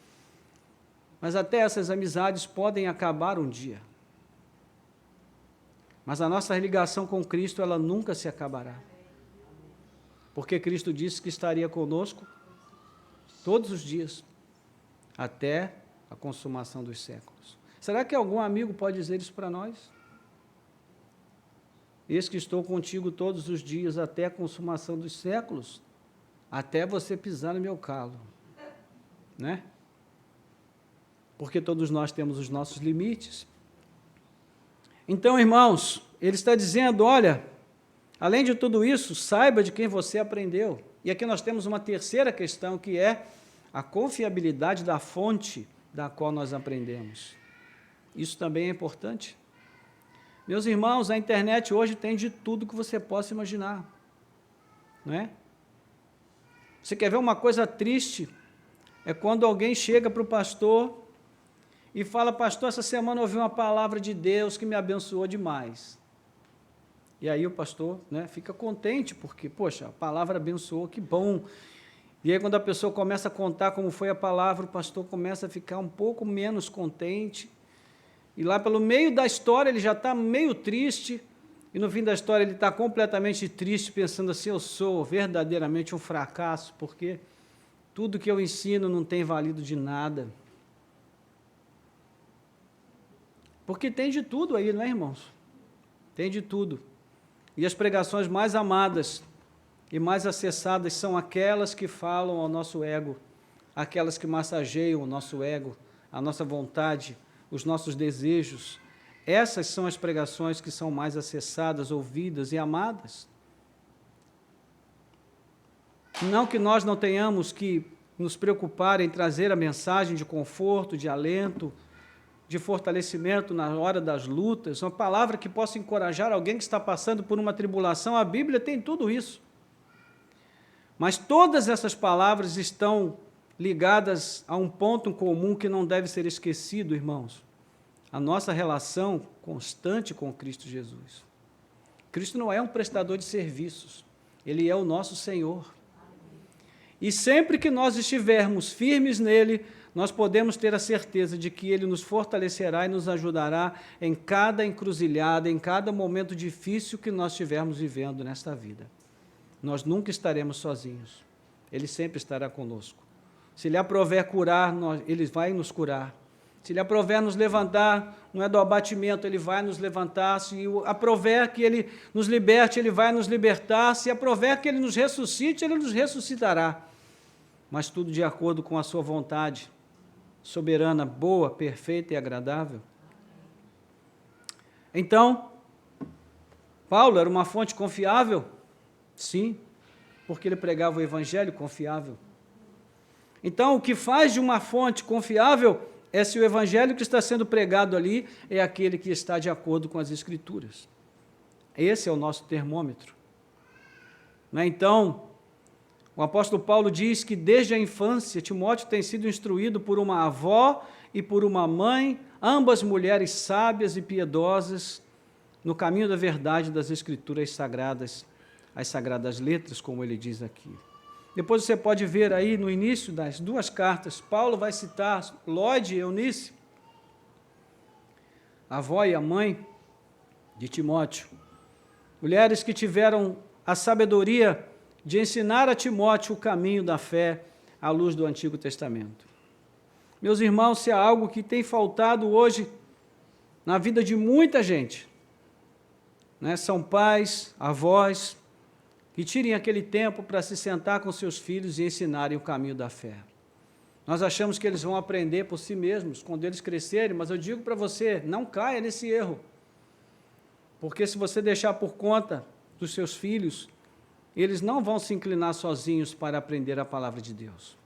mas até essas amizades podem acabar um dia. Mas a nossa ligação com Cristo, ela nunca se acabará, porque Cristo disse que estaria conosco todos os dias, até a consumação dos séculos. Será que algum amigo pode dizer isso para nós? Eis que estou contigo todos os dias, até a consumação dos séculos, até você pisar no meu calo, né? Porque todos nós temos os nossos limites. Então, irmãos, ele está dizendo, olha, além de tudo isso, saiba de quem você aprendeu. E aqui nós temos uma terceira questão, que é a confiabilidade da fonte da qual nós aprendemos. Isso também é importante. Meus irmãos, a internet hoje tem de tudo que você possa imaginar, não é? Você quer ver uma coisa triste? É quando alguém chega para o pastor e fala, pastor, essa semana eu ouvi uma palavra de Deus que me abençoou demais. E aí o pastor, né, fica contente, porque, poxa, a palavra abençoou, que bom. E aí quando a pessoa começa a contar como foi a palavra, o pastor começa a ficar um pouco menos contente. E lá pelo meio da história ele já está meio triste, e no fim da história ele está completamente triste, pensando assim, eu sou verdadeiramente um fracasso, porque tudo que eu ensino não tem valido de nada. Porque tem de tudo aí, não é, irmãos? Tem de tudo. E as pregações mais amadas e mais acessadas são aquelas que falam ao nosso ego, aquelas que massageiam o nosso ego, a nossa vontade, os nossos desejos. Essas são as pregações que são mais acessadas, ouvidas e amadas. Não que nós não tenhamos que nos preocupar em trazer a mensagem de conforto, de alento, de fortalecimento na hora das lutas, uma palavra que possa encorajar alguém que está passando por uma tribulação. A Bíblia tem tudo isso. Mas todas essas palavras estão ligadas a um ponto comum que não deve ser esquecido, irmãos. A nossa relação constante com Cristo Jesus. Cristo não é um prestador de serviços, Ele é o nosso Senhor. E sempre que nós estivermos firmes nele, nós podemos ter a certeza de que Ele nos fortalecerá e nos ajudará em cada encruzilhada, em cada momento difícil que nós estivermos vivendo nesta vida. Nós nunca estaremos sozinhos, Ele sempre estará conosco. Se Ele aprover curar, Ele vai nos curar. Se Ele aprover nos levantar, não é do abatimento, Ele vai nos levantar. Se aprover que Ele nos liberte, Ele vai nos libertar. Se aprover que Ele nos ressuscite, Ele nos ressuscitará. Mas tudo de acordo com a sua vontade, soberana, boa, perfeita e agradável. Então, Paulo era uma fonte confiável? Sim, porque ele pregava o evangelho confiável. Então, o que faz de uma fonte confiável é se o evangelho que está sendo pregado ali é aquele que está de acordo com as Escrituras. Esse é o nosso termômetro. Então, o apóstolo Paulo diz que desde a infância Timóteo tem sido instruído por uma avó e por uma mãe, ambas mulheres sábias e piedosas, no caminho da verdade das Escrituras sagradas, as sagradas letras, como ele diz aqui. Depois você pode ver aí no início das duas cartas, Paulo vai citar Lóide e Eunice, a avó e a mãe de Timóteo, mulheres que tiveram a sabedoria de ensinar a Timóteo o caminho da fé à luz do Antigo Testamento. Meus irmãos, se há algo que tem faltado hoje na vida de muita gente, né, são pais, avós, que tirem aquele tempo para se sentar com seus filhos e ensinarem o caminho da fé. Nós achamos que eles vão aprender por si mesmos, quando eles crescerem, mas eu digo para você, não caia nesse erro. Porque se você deixar por conta dos seus filhos, eles não vão se inclinar sozinhos para aprender a palavra de Deus.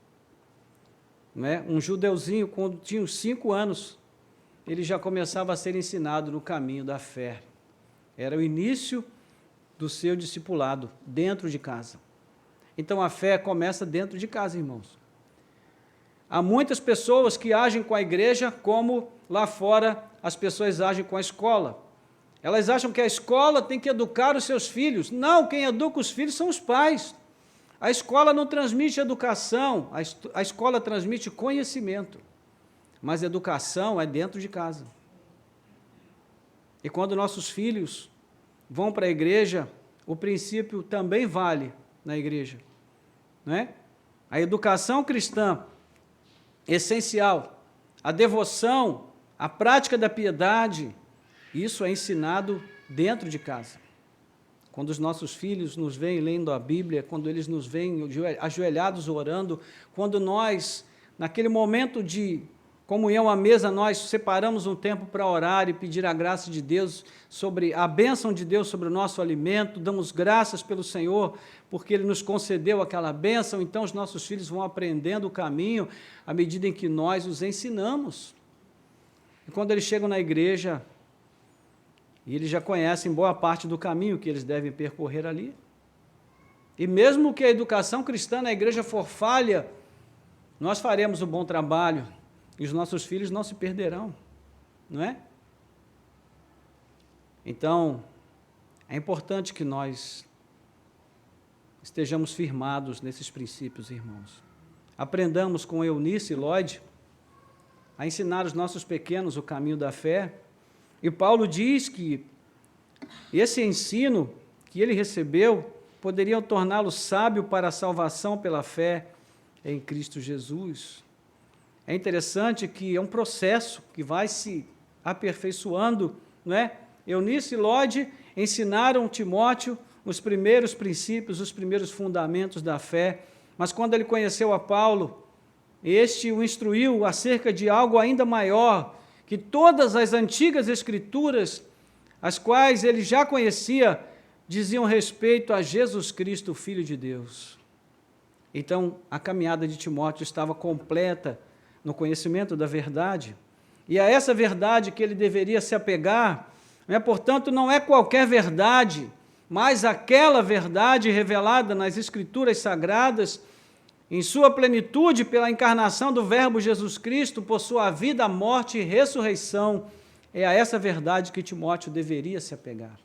Não é? Um judeuzinho, quando tinha uns 5 anos, ele já começava a ser ensinado no caminho da fé. Era o início do seu discipulado, dentro de casa. Então, a fé começa dentro de casa, irmãos. Há muitas pessoas que agem com a igreja como lá fora as pessoas agem com a escola. Elas acham que a escola tem que educar os seus filhos. Não, quem educa os filhos são os pais. A escola não transmite educação, a escola transmite conhecimento. Mas educação é dentro de casa. E quando nossos filhos vão para a igreja, o princípio também vale na igreja. Não é? A educação cristã, essencial, a devoção, a prática da piedade, isso é ensinado dentro de casa. Quando os nossos filhos nos veem lendo a Bíblia, quando eles nos veem ajoelhados orando, quando nós, naquele momento de comunhão à mesa, nós separamos um tempo para orar e pedir a graça de Deus, sobre a bênção de Deus sobre o nosso alimento, damos graças pelo Senhor, porque Ele nos concedeu aquela bênção, então os nossos filhos vão aprendendo o caminho à medida em que nós os ensinamos. E quando eles chegam na igreja, e eles já conhecem boa parte do caminho que eles devem percorrer ali. E mesmo que a educação cristã na igreja for falha, nós faremos um bom trabalho, e os nossos filhos não se perderão, não é? Então, é importante que nós estejamos firmados nesses princípios, irmãos. Aprendamos com Eunice e Lloyd a ensinar os nossos pequenos o caminho da fé. E Paulo diz que esse ensino que ele recebeu poderia torná-lo sábio para a salvação pela fé em Cristo Jesus. É interessante que é um processo que vai se aperfeiçoando, não é? Eunice e Lloyd ensinaram Timóteo os primeiros princípios, os primeiros fundamentos da fé, mas quando ele conheceu a Paulo, este o instruiu acerca de algo ainda maior, que todas as antigas escrituras, as quais ele já conhecia, diziam respeito a Jesus Cristo, o Filho de Deus. Então, a caminhada de Timóteo estava completa no conhecimento da verdade, e a essa verdade que ele deveria se apegar, portanto, não é qualquer verdade, mas aquela verdade revelada nas Escrituras Sagradas, em sua plenitude pela encarnação do Verbo Jesus Cristo, por sua vida, morte e ressurreição, é a essa verdade que Timóteo deveria se apegar.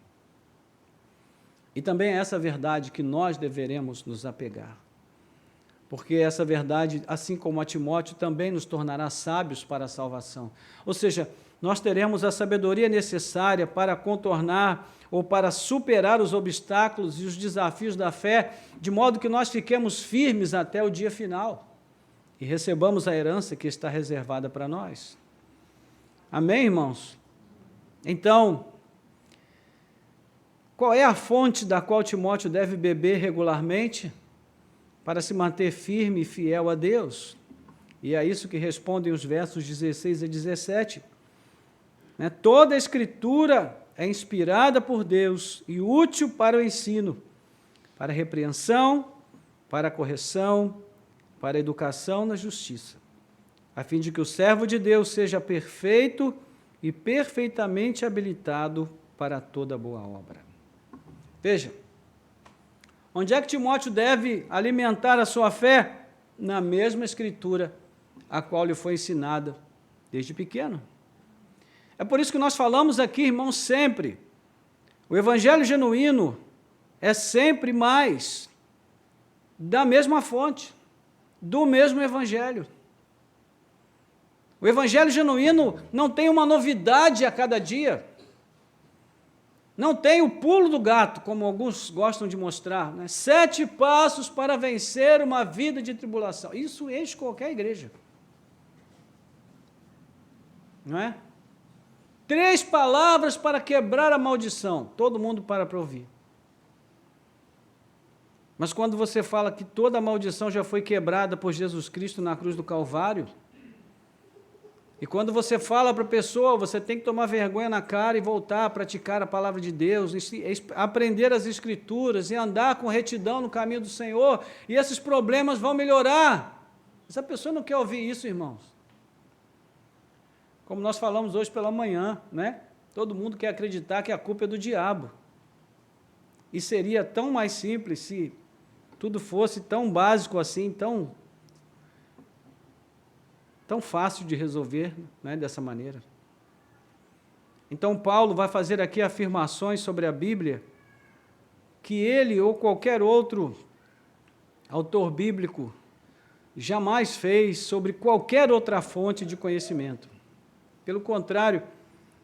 E também é essa verdade que nós deveremos nos apegar. Porque essa verdade, assim como a Timóteo, também nos tornará sábios para a salvação. Ou seja, nós teremos a sabedoria necessária para contornar ou para superar os obstáculos e os desafios da fé, de modo que nós fiquemos firmes até o dia final e recebamos a herança que está reservada para nós. Amém, irmãos? Então, qual é a fonte da qual Timóteo deve beber regularmente para se manter firme e fiel a Deus? E é isso que respondem os versos 16 a 17. Toda a Escritura é inspirada por Deus e útil para o ensino, para a repreensão, para a correção, para a educação na justiça, a fim de que o servo de Deus seja perfeito e perfeitamente habilitado para toda boa obra. Veja, onde é que Timóteo deve alimentar a sua fé? Na mesma Escritura, a qual lhe foi ensinada desde pequeno. É por isso que nós falamos aqui, irmãos, sempre, o evangelho genuíno é sempre mais da mesma fonte, do mesmo evangelho. O evangelho genuíno não tem uma novidade a cada dia, não tem o pulo do gato, como alguns gostam de mostrar, 7 passos para vencer uma vida de tribulação. Isso enche qualquer igreja, não é? 3 palavras para quebrar a maldição. Todo mundo para ouvir. Mas quando você fala que toda a maldição já foi quebrada por Jesus Cristo na cruz do Calvário, e quando você fala para a pessoa, você tem que tomar vergonha na cara e voltar a praticar a palavra de Deus, aprender as Escrituras e andar com retidão no caminho do Senhor, e esses problemas vão melhorar. Essa pessoa não quer ouvir isso, irmãos. Como nós falamos hoje pela manhã, né? Todo mundo quer acreditar que a culpa é do diabo. E seria tão mais simples se tudo fosse tão básico assim, tão fácil de resolver, né, dessa maneira. Então, Paulo vai fazer aqui afirmações sobre a Bíblia que ele ou qualquer outro autor bíblico jamais fez sobre qualquer outra fonte de conhecimento. Pelo contrário,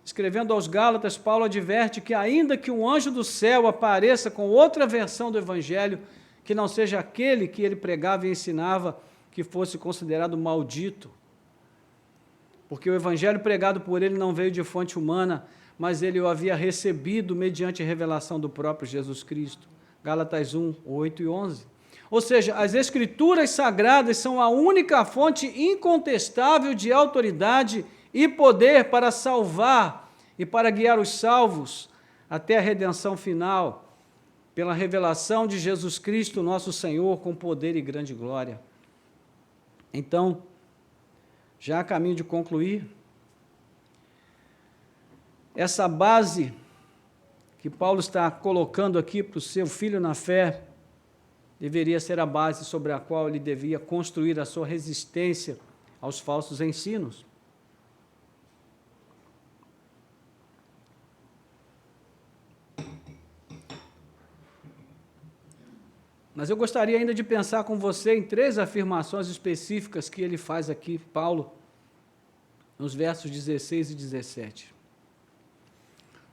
escrevendo aos Gálatas, Paulo adverte que ainda que um anjo do céu apareça com outra versão do Evangelho, que não seja aquele que ele pregava e ensinava, que fosse considerado maldito. Porque o Evangelho pregado por ele não veio de fonte humana, mas ele o havia recebido mediante a revelação do próprio Jesus Cristo. Gálatas 1, 8 e 11. Ou seja, as Escrituras Sagradas são a única fonte incontestável de autoridade e poder para salvar e para guiar os salvos até a redenção final, pela revelação de Jesus Cristo, nosso Senhor, com poder e grande glória. Então, já a caminho de concluir, essa base que Paulo está colocando aqui para o seu filho na fé, deveria ser a base sobre a qual ele devia construir a sua resistência aos falsos ensinos. Mas eu gostaria ainda de pensar com você em 3 afirmações específicas que ele faz aqui, Paulo, nos versos 16 e 17.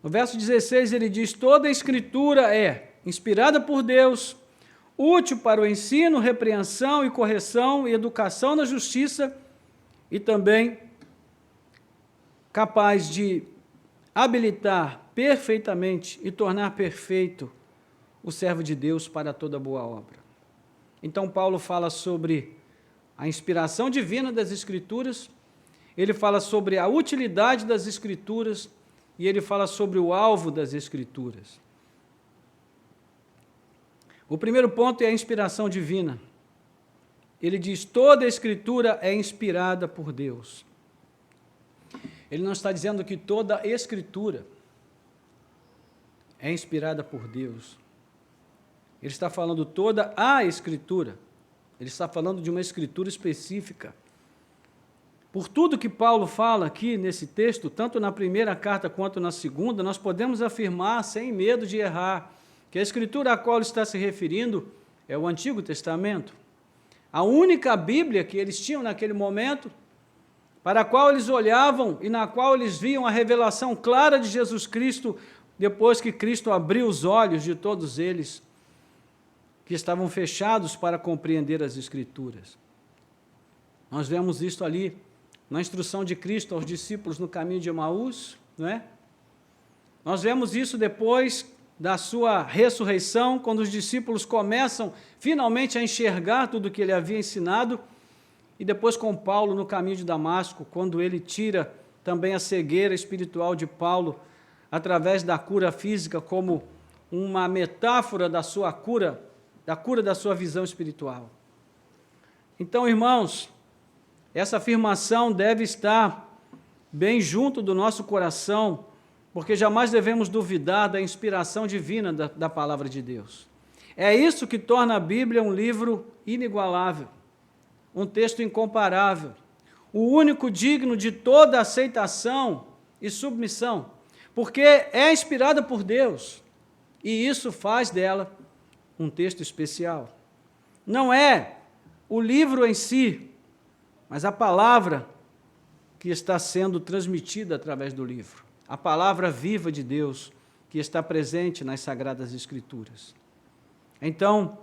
No verso 16 ele diz: toda a Escritura é inspirada por Deus, útil para o ensino, repreensão e correção e educação na justiça, e também capaz de habilitar perfeitamente e tornar perfeito o servo de Deus para toda boa obra. Então, Paulo fala sobre a inspiração divina das Escrituras, ele fala sobre a utilidade das Escrituras e ele fala sobre o alvo das Escrituras. O primeiro ponto é a inspiração divina. Ele diz: toda a Escritura é inspirada por Deus. Ele não está dizendo que toda a Escritura é inspirada por Deus. Ele está falando toda a Escritura. Ele está falando de uma Escritura específica. Por tudo que Paulo fala aqui nesse texto, tanto na primeira carta quanto na segunda, nós podemos afirmar, sem medo de errar, que a Escritura a qual ele está se referindo é o Antigo Testamento. A única Bíblia que eles tinham naquele momento, para a qual eles olhavam e na qual eles viam a revelação clara de Jesus Cristo, depois que Cristo abriu os olhos de todos eles, que estavam fechados para compreender as Escrituras. Nós vemos isto ali na instrução de Cristo aos discípulos no caminho de Emaús, não é? Nós vemos isso depois da sua ressurreição, quando os discípulos começam finalmente a enxergar tudo o que ele havia ensinado, e depois com Paulo no caminho de Damasco, quando ele tira também a cegueira espiritual de Paulo, através da cura física, como uma metáfora da sua cura, da cura da sua visão espiritual. Então, irmãos, essa afirmação deve estar bem junto do nosso coração, porque jamais devemos duvidar da inspiração divina da palavra de Deus. É isso que torna a Bíblia um livro inigualável, um texto incomparável, o único digno de toda aceitação e submissão, porque é inspirada por Deus, e isso faz dela um texto especial. Não é o livro em si, mas a palavra que está sendo transmitida através do livro. A palavra viva de Deus que está presente nas Sagradas Escrituras. Então,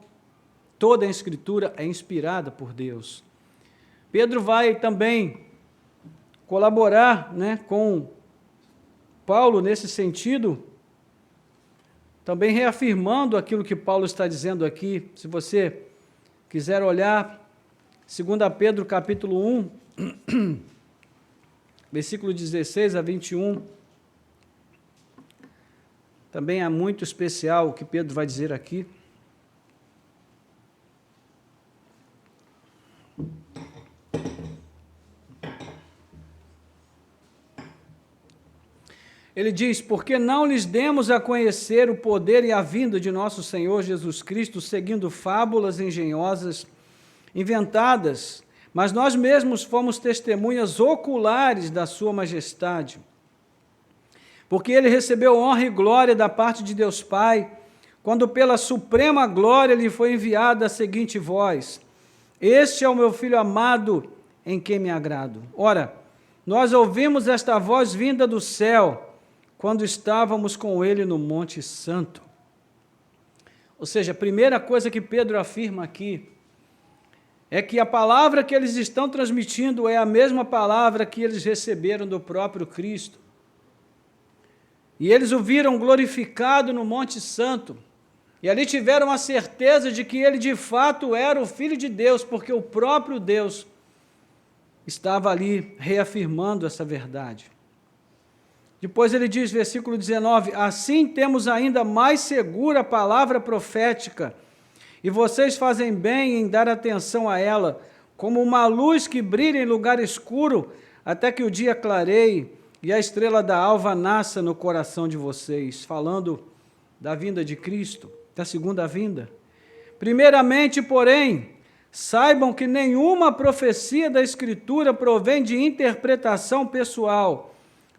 toda a Escritura é inspirada por Deus. Pedro vai também colaborar, com Paulo nesse sentido, também reafirmando aquilo que Paulo está dizendo aqui. Se você quiser olhar, 2 Pedro capítulo 1, versículo 16 a 21, também é muito especial o que Pedro vai dizer aqui. Ele diz: porque não lhes demos a conhecer o poder e a vinda de nosso Senhor Jesus Cristo, seguindo fábulas engenhosas, inventadas, mas nós mesmos fomos testemunhas oculares da sua majestade. Porque ele recebeu honra e glória da parte de Deus Pai, quando pela suprema glória lhe foi enviada a seguinte voz: este é o meu Filho amado, em quem me agrado. Ora, nós ouvimos esta voz vinda do céu, quando estávamos com ele no Monte Santo. Ou seja, a primeira coisa que Pedro afirma aqui é que a palavra que eles estão transmitindo é a mesma palavra que eles receberam do próprio Cristo. E eles o viram glorificado no Monte Santo, e ali tiveram a certeza de que ele de fato era o Filho de Deus, porque o próprio Deus estava ali reafirmando essa verdade. Depois ele diz, versículo 19, assim temos ainda mais segura a palavra profética, e vocês fazem bem em dar atenção a ela, como uma luz que brilha em lugar escuro, até que o dia clareie e a estrela da alva nasça no coração de vocês, falando da vinda de Cristo, da segunda vinda. Primeiramente, porém, saibam que nenhuma profecia da Escritura provém de interpretação pessoal,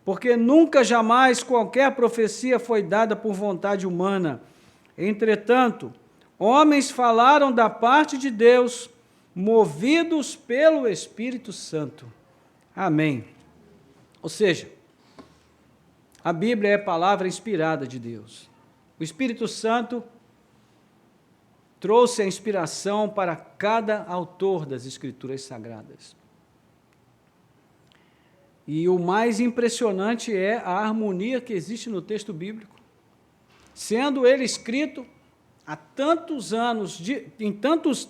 porque nunca jamais qualquer profecia foi dada por vontade humana. Entretanto, homens falaram da parte de Deus, movidos pelo Espírito Santo. Amém. Ou seja, a Bíblia é palavra inspirada de Deus. O Espírito Santo trouxe a inspiração para cada autor das Escrituras Sagradas. E o mais impressionante é a harmonia que existe no texto bíblico. Sendo ele escrito há tantos anos, em tantos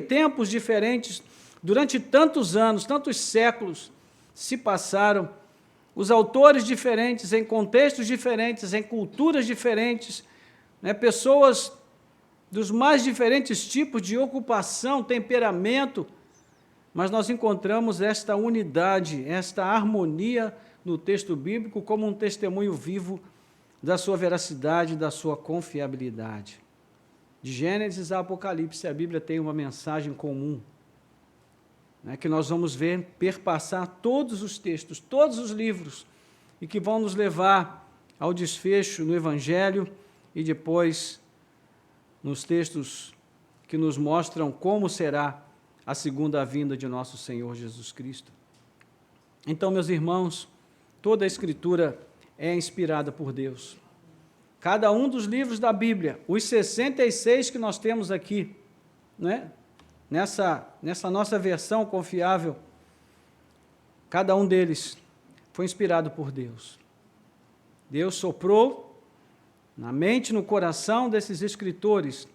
tempos diferentes, durante tantos anos, tantos séculos se passaram, os autores diferentes, em contextos diferentes, em culturas diferentes, pessoas dos mais diferentes tipos de ocupação, temperamento, mas nós encontramos esta unidade, esta harmonia no texto bíblico como um testemunho vivo da sua veracidade, da sua confiabilidade. De Gênesis a Apocalipse, a Bíblia tem uma mensagem comum, que nós vamos ver perpassar todos os textos, todos os livros, e que vão nos levar ao desfecho no Evangelho e depois nos textos que nos mostram como será a segunda vinda de nosso Senhor Jesus Cristo. Então, meus irmãos, toda a Escritura é inspirada por Deus. Cada um dos livros da Bíblia, os 66 que nós temos aqui, nessa nossa versão confiável, cada um deles foi inspirado por Deus. Deus soprou na mente, no coração desses escritores.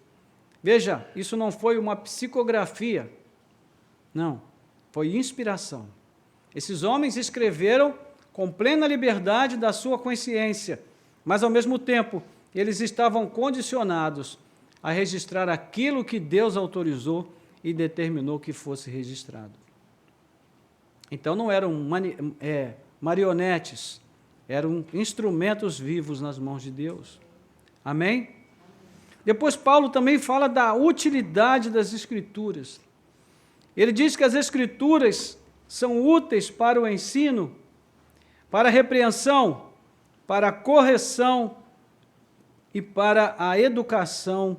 Veja, isso não foi uma psicografia, não, foi inspiração. Esses homens escreveram com plena liberdade da sua consciência, mas, ao mesmo tempo, eles estavam condicionados a registrar aquilo que Deus autorizou e determinou que fosse registrado. Então, não eram marionetes, eram instrumentos vivos nas mãos de Deus. Amém? Depois, Paulo também fala da utilidade das Escrituras. Ele diz que as Escrituras são úteis para o ensino, para a repreensão, para a correção e para a educação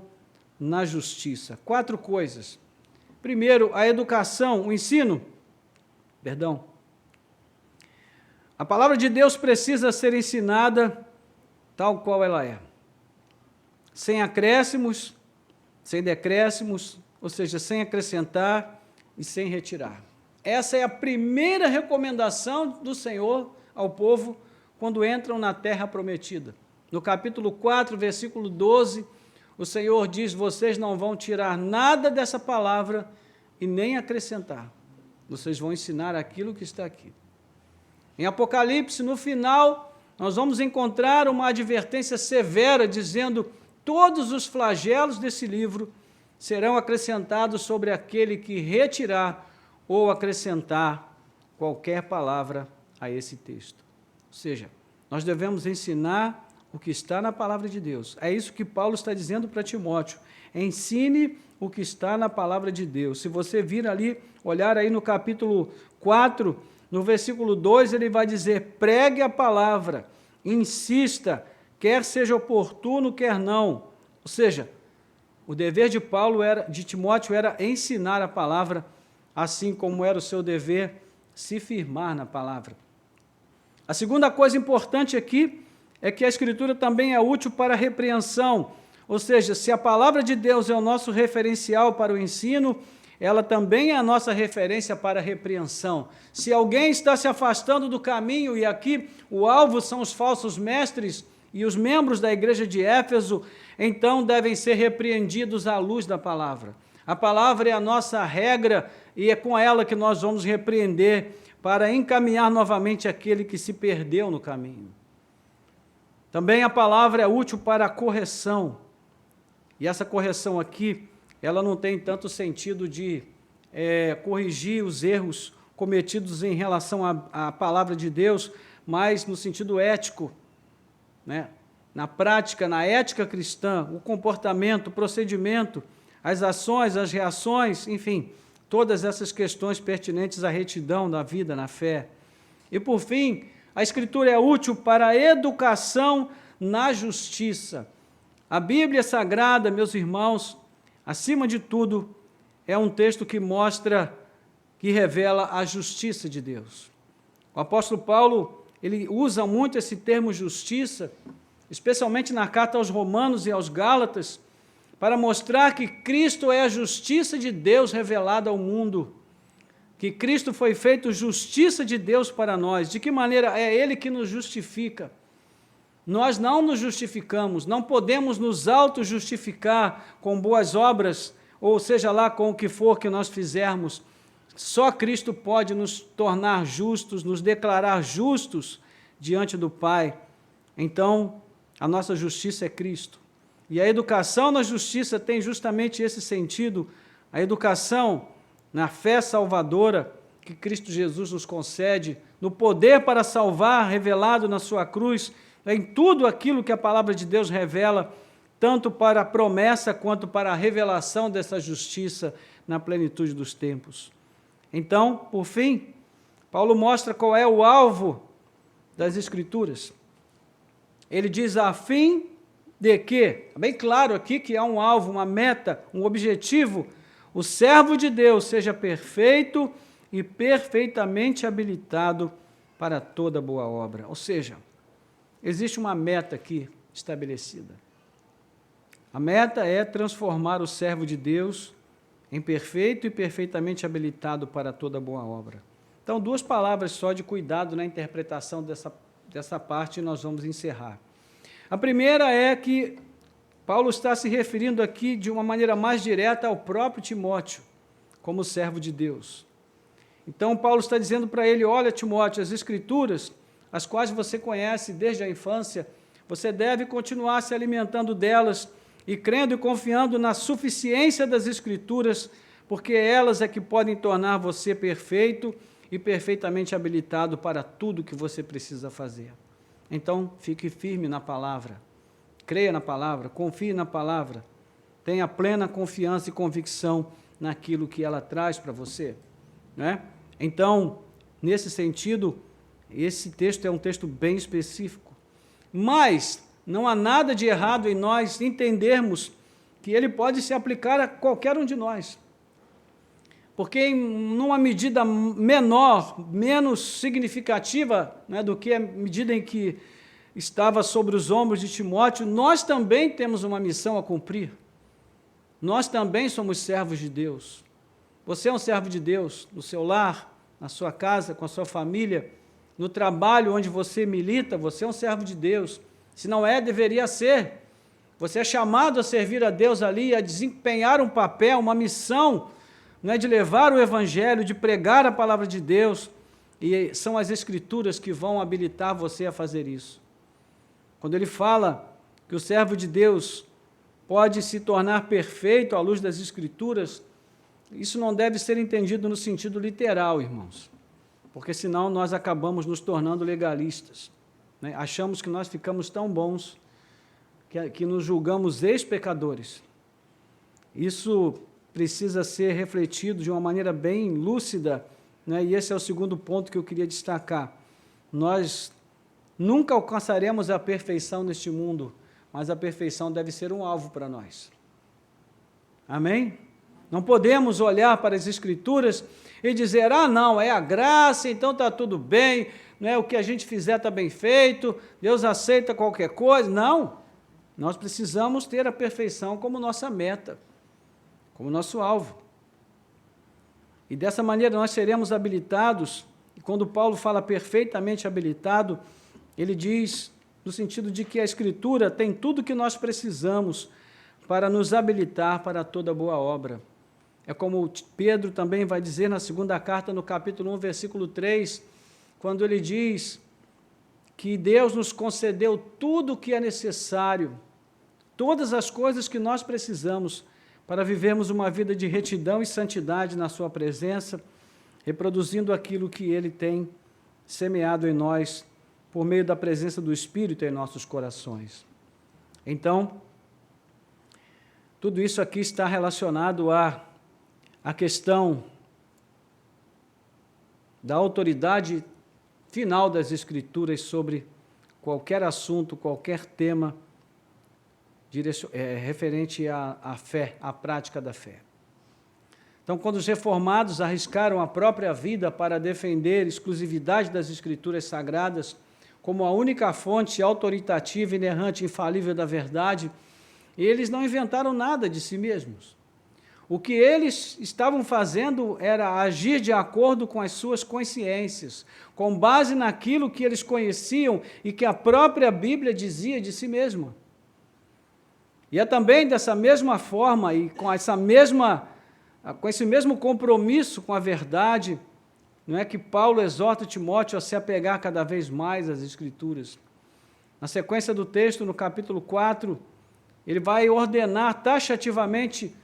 na justiça. 4 coisas. Primeiro, a educação, o ensino. A palavra de Deus precisa ser ensinada tal qual ela é. Sem acréscimos, sem decréscimos, ou seja, sem acrescentar e sem retirar. Essa é a primeira recomendação do Senhor ao povo quando entram na terra prometida. No capítulo 4, versículo 12, o Senhor diz: vocês não vão tirar nada dessa palavra e nem acrescentar. Vocês vão ensinar aquilo que está aqui. Em Apocalipse, no final, nós vamos encontrar uma advertência severa, dizendo: todos os flagelos desse livro serão acrescentados sobre aquele que retirar ou acrescentar qualquer palavra a esse texto. Ou seja, nós devemos ensinar o que está na palavra de Deus. É isso que Paulo está dizendo para Timóteo. Ensine o que está na palavra de Deus. Se você vir ali, olhar aí no capítulo 4, no versículo 2, ele vai dizer: pregue a palavra, insista, quer seja oportuno, quer não. Ou seja, o dever de Timóteo era ensinar a palavra, assim como era o seu dever se firmar na palavra. A segunda coisa importante aqui é que a Escritura também é útil para a repreensão, ou seja, se a palavra de Deus é o nosso referencial para o ensino, ela também é a nossa referência para a repreensão. Se alguém está se afastando do caminho, e aqui o alvo são os falsos mestres e os membros da igreja de Éfeso, então devem ser repreendidos à luz da palavra. A palavra é a nossa regra e é com ela que nós vamos repreender para encaminhar novamente aquele que se perdeu no caminho. Também a palavra é útil para a correção. E essa correção aqui, ela não tem tanto sentido de corrigir os erros cometidos em relação à palavra de Deus, mas no sentido ético, né? Na prática, na ética cristã, o comportamento, o procedimento, as ações, as reações, enfim, todas essas questões pertinentes à retidão da vida na fé. E, por fim, a Escritura é útil para a educação na justiça. A Bíblia Sagrada, meus irmãos, acima de tudo, é um texto que mostra, que revela a justiça de Deus. O apóstolo Paulo, ele usa muito esse termo justiça, especialmente na carta aos Romanos e aos Gálatas, para mostrar que Cristo é a justiça de Deus revelada ao mundo, que Cristo foi feito justiça de Deus para nós. De que maneira? É Ele que nos justifica. Nós não nos justificamos, não podemos nos auto-justificar com boas obras, ou seja lá com o que for que nós fizermos. Só Cristo pode nos tornar justos, nos declarar justos diante do Pai. Então, a nossa justiça é Cristo. E a educação na justiça tem justamente esse sentido, a educação na fé salvadora que Cristo Jesus nos concede, no poder para salvar revelado na sua cruz, em tudo aquilo que a palavra de Deus revela, tanto para a promessa quanto para a revelação dessa justiça na plenitude dos tempos. Então, por fim, Paulo mostra qual é o alvo das Escrituras. Ele diz: a fim de que, bem claro aqui que há um alvo, uma meta, um objetivo, o servo de Deus seja perfeito e perfeitamente habilitado para toda boa obra. Ou seja, existe uma meta aqui estabelecida. A meta é transformar o servo de Deus em perfeito e perfeitamente habilitado para toda boa obra. Então, 2 palavras só de cuidado na interpretação dessa parte e nós vamos encerrar. A primeira é que Paulo está se referindo aqui de uma maneira mais direta ao próprio Timóteo, como servo de Deus. Então, Paulo está dizendo para ele: olha, Timóteo, as Escrituras, as quais você conhece desde a infância, você deve continuar se alimentando delas e crendo e confiando na suficiência das Escrituras, porque elas é que podem tornar você perfeito e perfeitamente habilitado para tudo que você precisa fazer. Então, fique firme na palavra, creia na palavra, confie na palavra, tenha plena confiança e convicção naquilo que ela traz para você, né? Então, nesse sentido, esse texto é um texto bem específico, mas não há nada de errado em nós entendermos que ele pode se aplicar a qualquer um de nós. Porque em uma medida menor, menos significativa, né, do que a medida em que estava sobre os ombros de Timóteo, nós também temos uma missão a cumprir. Nós também somos servos de Deus. Você é um servo de Deus no seu lar, na sua casa, com a sua família, no trabalho onde você milita, você é um servo de Deus. Se não é, deveria ser. Você é chamado a servir a Deus ali, a desempenhar um papel, uma missão, não é, de levar o Evangelho, de pregar a palavra de Deus, e são as Escrituras que vão habilitar você a fazer isso. Quando ele fala que o servo de Deus pode se tornar perfeito à luz das Escrituras, isso não deve ser entendido no sentido literal, irmãos, porque senão nós acabamos nos tornando legalistas, né? Achamos que nós ficamos tão bons que nos julgamos ex-pecadores. Isso precisa ser refletido de uma maneira bem lúcida, né? E esse é o segundo ponto que eu queria destacar. Nós nunca alcançaremos a perfeição neste mundo, mas a perfeição deve ser um alvo para nós. Amém? Não podemos olhar para as Escrituras e dizer, não, é a graça, então está tudo bem, né? O que a gente fizer está bem feito, Deus aceita qualquer coisa. Não, nós precisamos ter a perfeição como nossa meta, como nosso alvo. E dessa maneira nós seremos habilitados, e quando Paulo fala perfeitamente habilitado, ele diz no sentido de que a Escritura tem tudo o que nós precisamos para nos habilitar para toda boa obra. É como Pedro também vai dizer na segunda carta, no capítulo 1, versículo 3, quando ele diz que Deus nos concedeu tudo o que é necessário, todas as coisas que nós precisamos para vivermos uma vida de retidão e santidade na sua presença, reproduzindo aquilo que ele tem semeado em nós por meio da presença do Espírito em nossos corações. Então, tudo isso aqui está relacionado à questão da autoridade final das Escrituras sobre qualquer assunto, qualquer tema referente à fé, à prática da fé. Então, quando os reformados arriscaram a própria vida para defender a exclusividade das Escrituras Sagradas como a única fonte autoritativa, inerrante, infalível da verdade, eles não inventaram nada de si mesmos. O que eles estavam fazendo era agir de acordo com as suas consciências, com base naquilo que eles conheciam e que a própria Bíblia dizia de si mesma. E é também dessa mesma forma e com esse mesmo compromisso com a verdade, não é que Paulo exorta Timóteo a se apegar cada vez mais às Escrituras. Na sequência do texto, no capítulo 4, ele vai ordenar taxativamente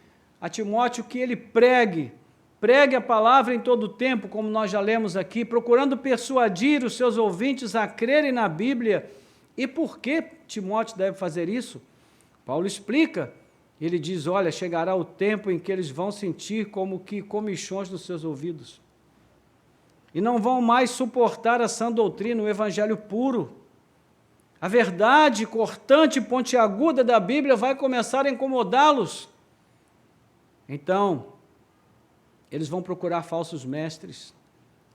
a Timóteo que ele pregue a palavra em todo o tempo, como nós já lemos aqui, procurando persuadir os seus ouvintes a crerem na Bíblia. E por que Timóteo deve fazer isso? Paulo explica, ele diz, olha, chegará o tempo em que eles vão sentir como que comichões nos seus ouvidos, e não vão mais suportar a sã doutrina, o evangelho puro. A verdade cortante e pontiaguda da Bíblia vai começar a incomodá-los. Então, eles vão procurar falsos mestres,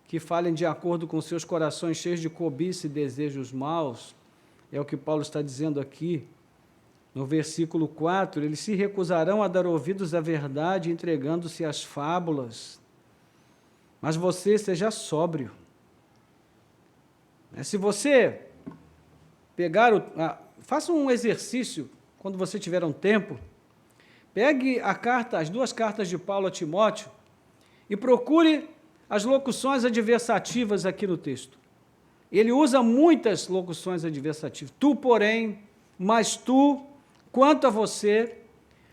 que falem de acordo com seus corações cheios de cobiça e desejos maus. É o que Paulo está dizendo aqui. No versículo 4, eles se recusarão a dar ouvidos à verdade, entregando-se às fábulas. Mas você seja sóbrio. Se você faça um exercício, quando você tiver um tempo, pegue as duas cartas de Paulo a Timóteo e procure as locuções adversativas aqui no texto. Ele usa muitas locuções adversativas. Tu, porém, mas tu, quanto a você.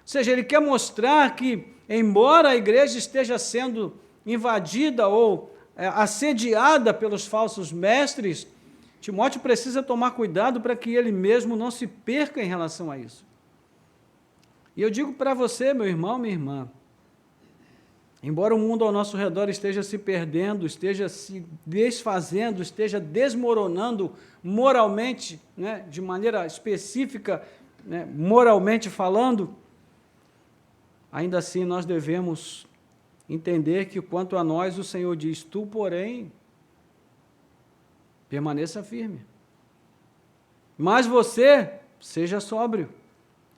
Ou seja, ele quer mostrar que, embora a igreja esteja sendo invadida ou assediada pelos falsos mestres, Timóteo precisa tomar cuidado para que ele mesmo não se perca em relação a isso. E eu digo para você, meu irmão, minha irmã, embora o mundo ao nosso redor esteja se perdendo, esteja se desfazendo, esteja desmoronando moralmente, né, de maneira específica, né, moralmente falando, ainda assim nós devemos entender que quanto a nós o Senhor diz, tu, porém, permaneça firme. Mas você, seja sóbrio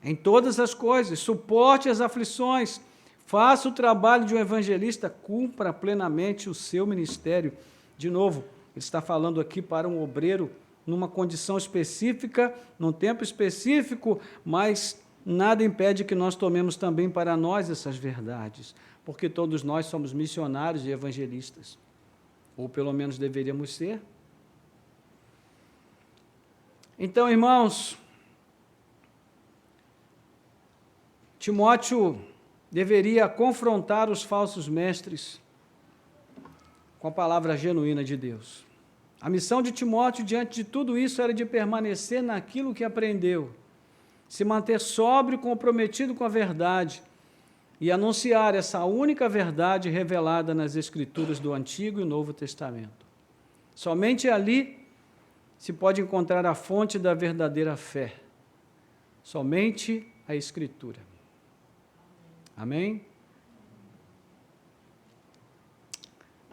em todas as coisas, suporte as aflições, faça o trabalho de um evangelista, cumpra plenamente o seu ministério. De novo, ele está falando aqui para um obreiro numa condição específica, num tempo específico, mas nada impede que nós tomemos também para nós essas verdades, porque todos nós somos missionários e evangelistas, ou pelo menos deveríamos ser. Então, irmãos, Timóteo deveria confrontar os falsos mestres com a palavra genuína de Deus. A missão de Timóteo, diante de tudo isso, era de permanecer naquilo que aprendeu, se manter sóbrio e comprometido com a verdade e anunciar essa única verdade revelada nas Escrituras do Antigo e Novo Testamento. Somente ali se pode encontrar a fonte da verdadeira fé. Somente a Escritura. Amém?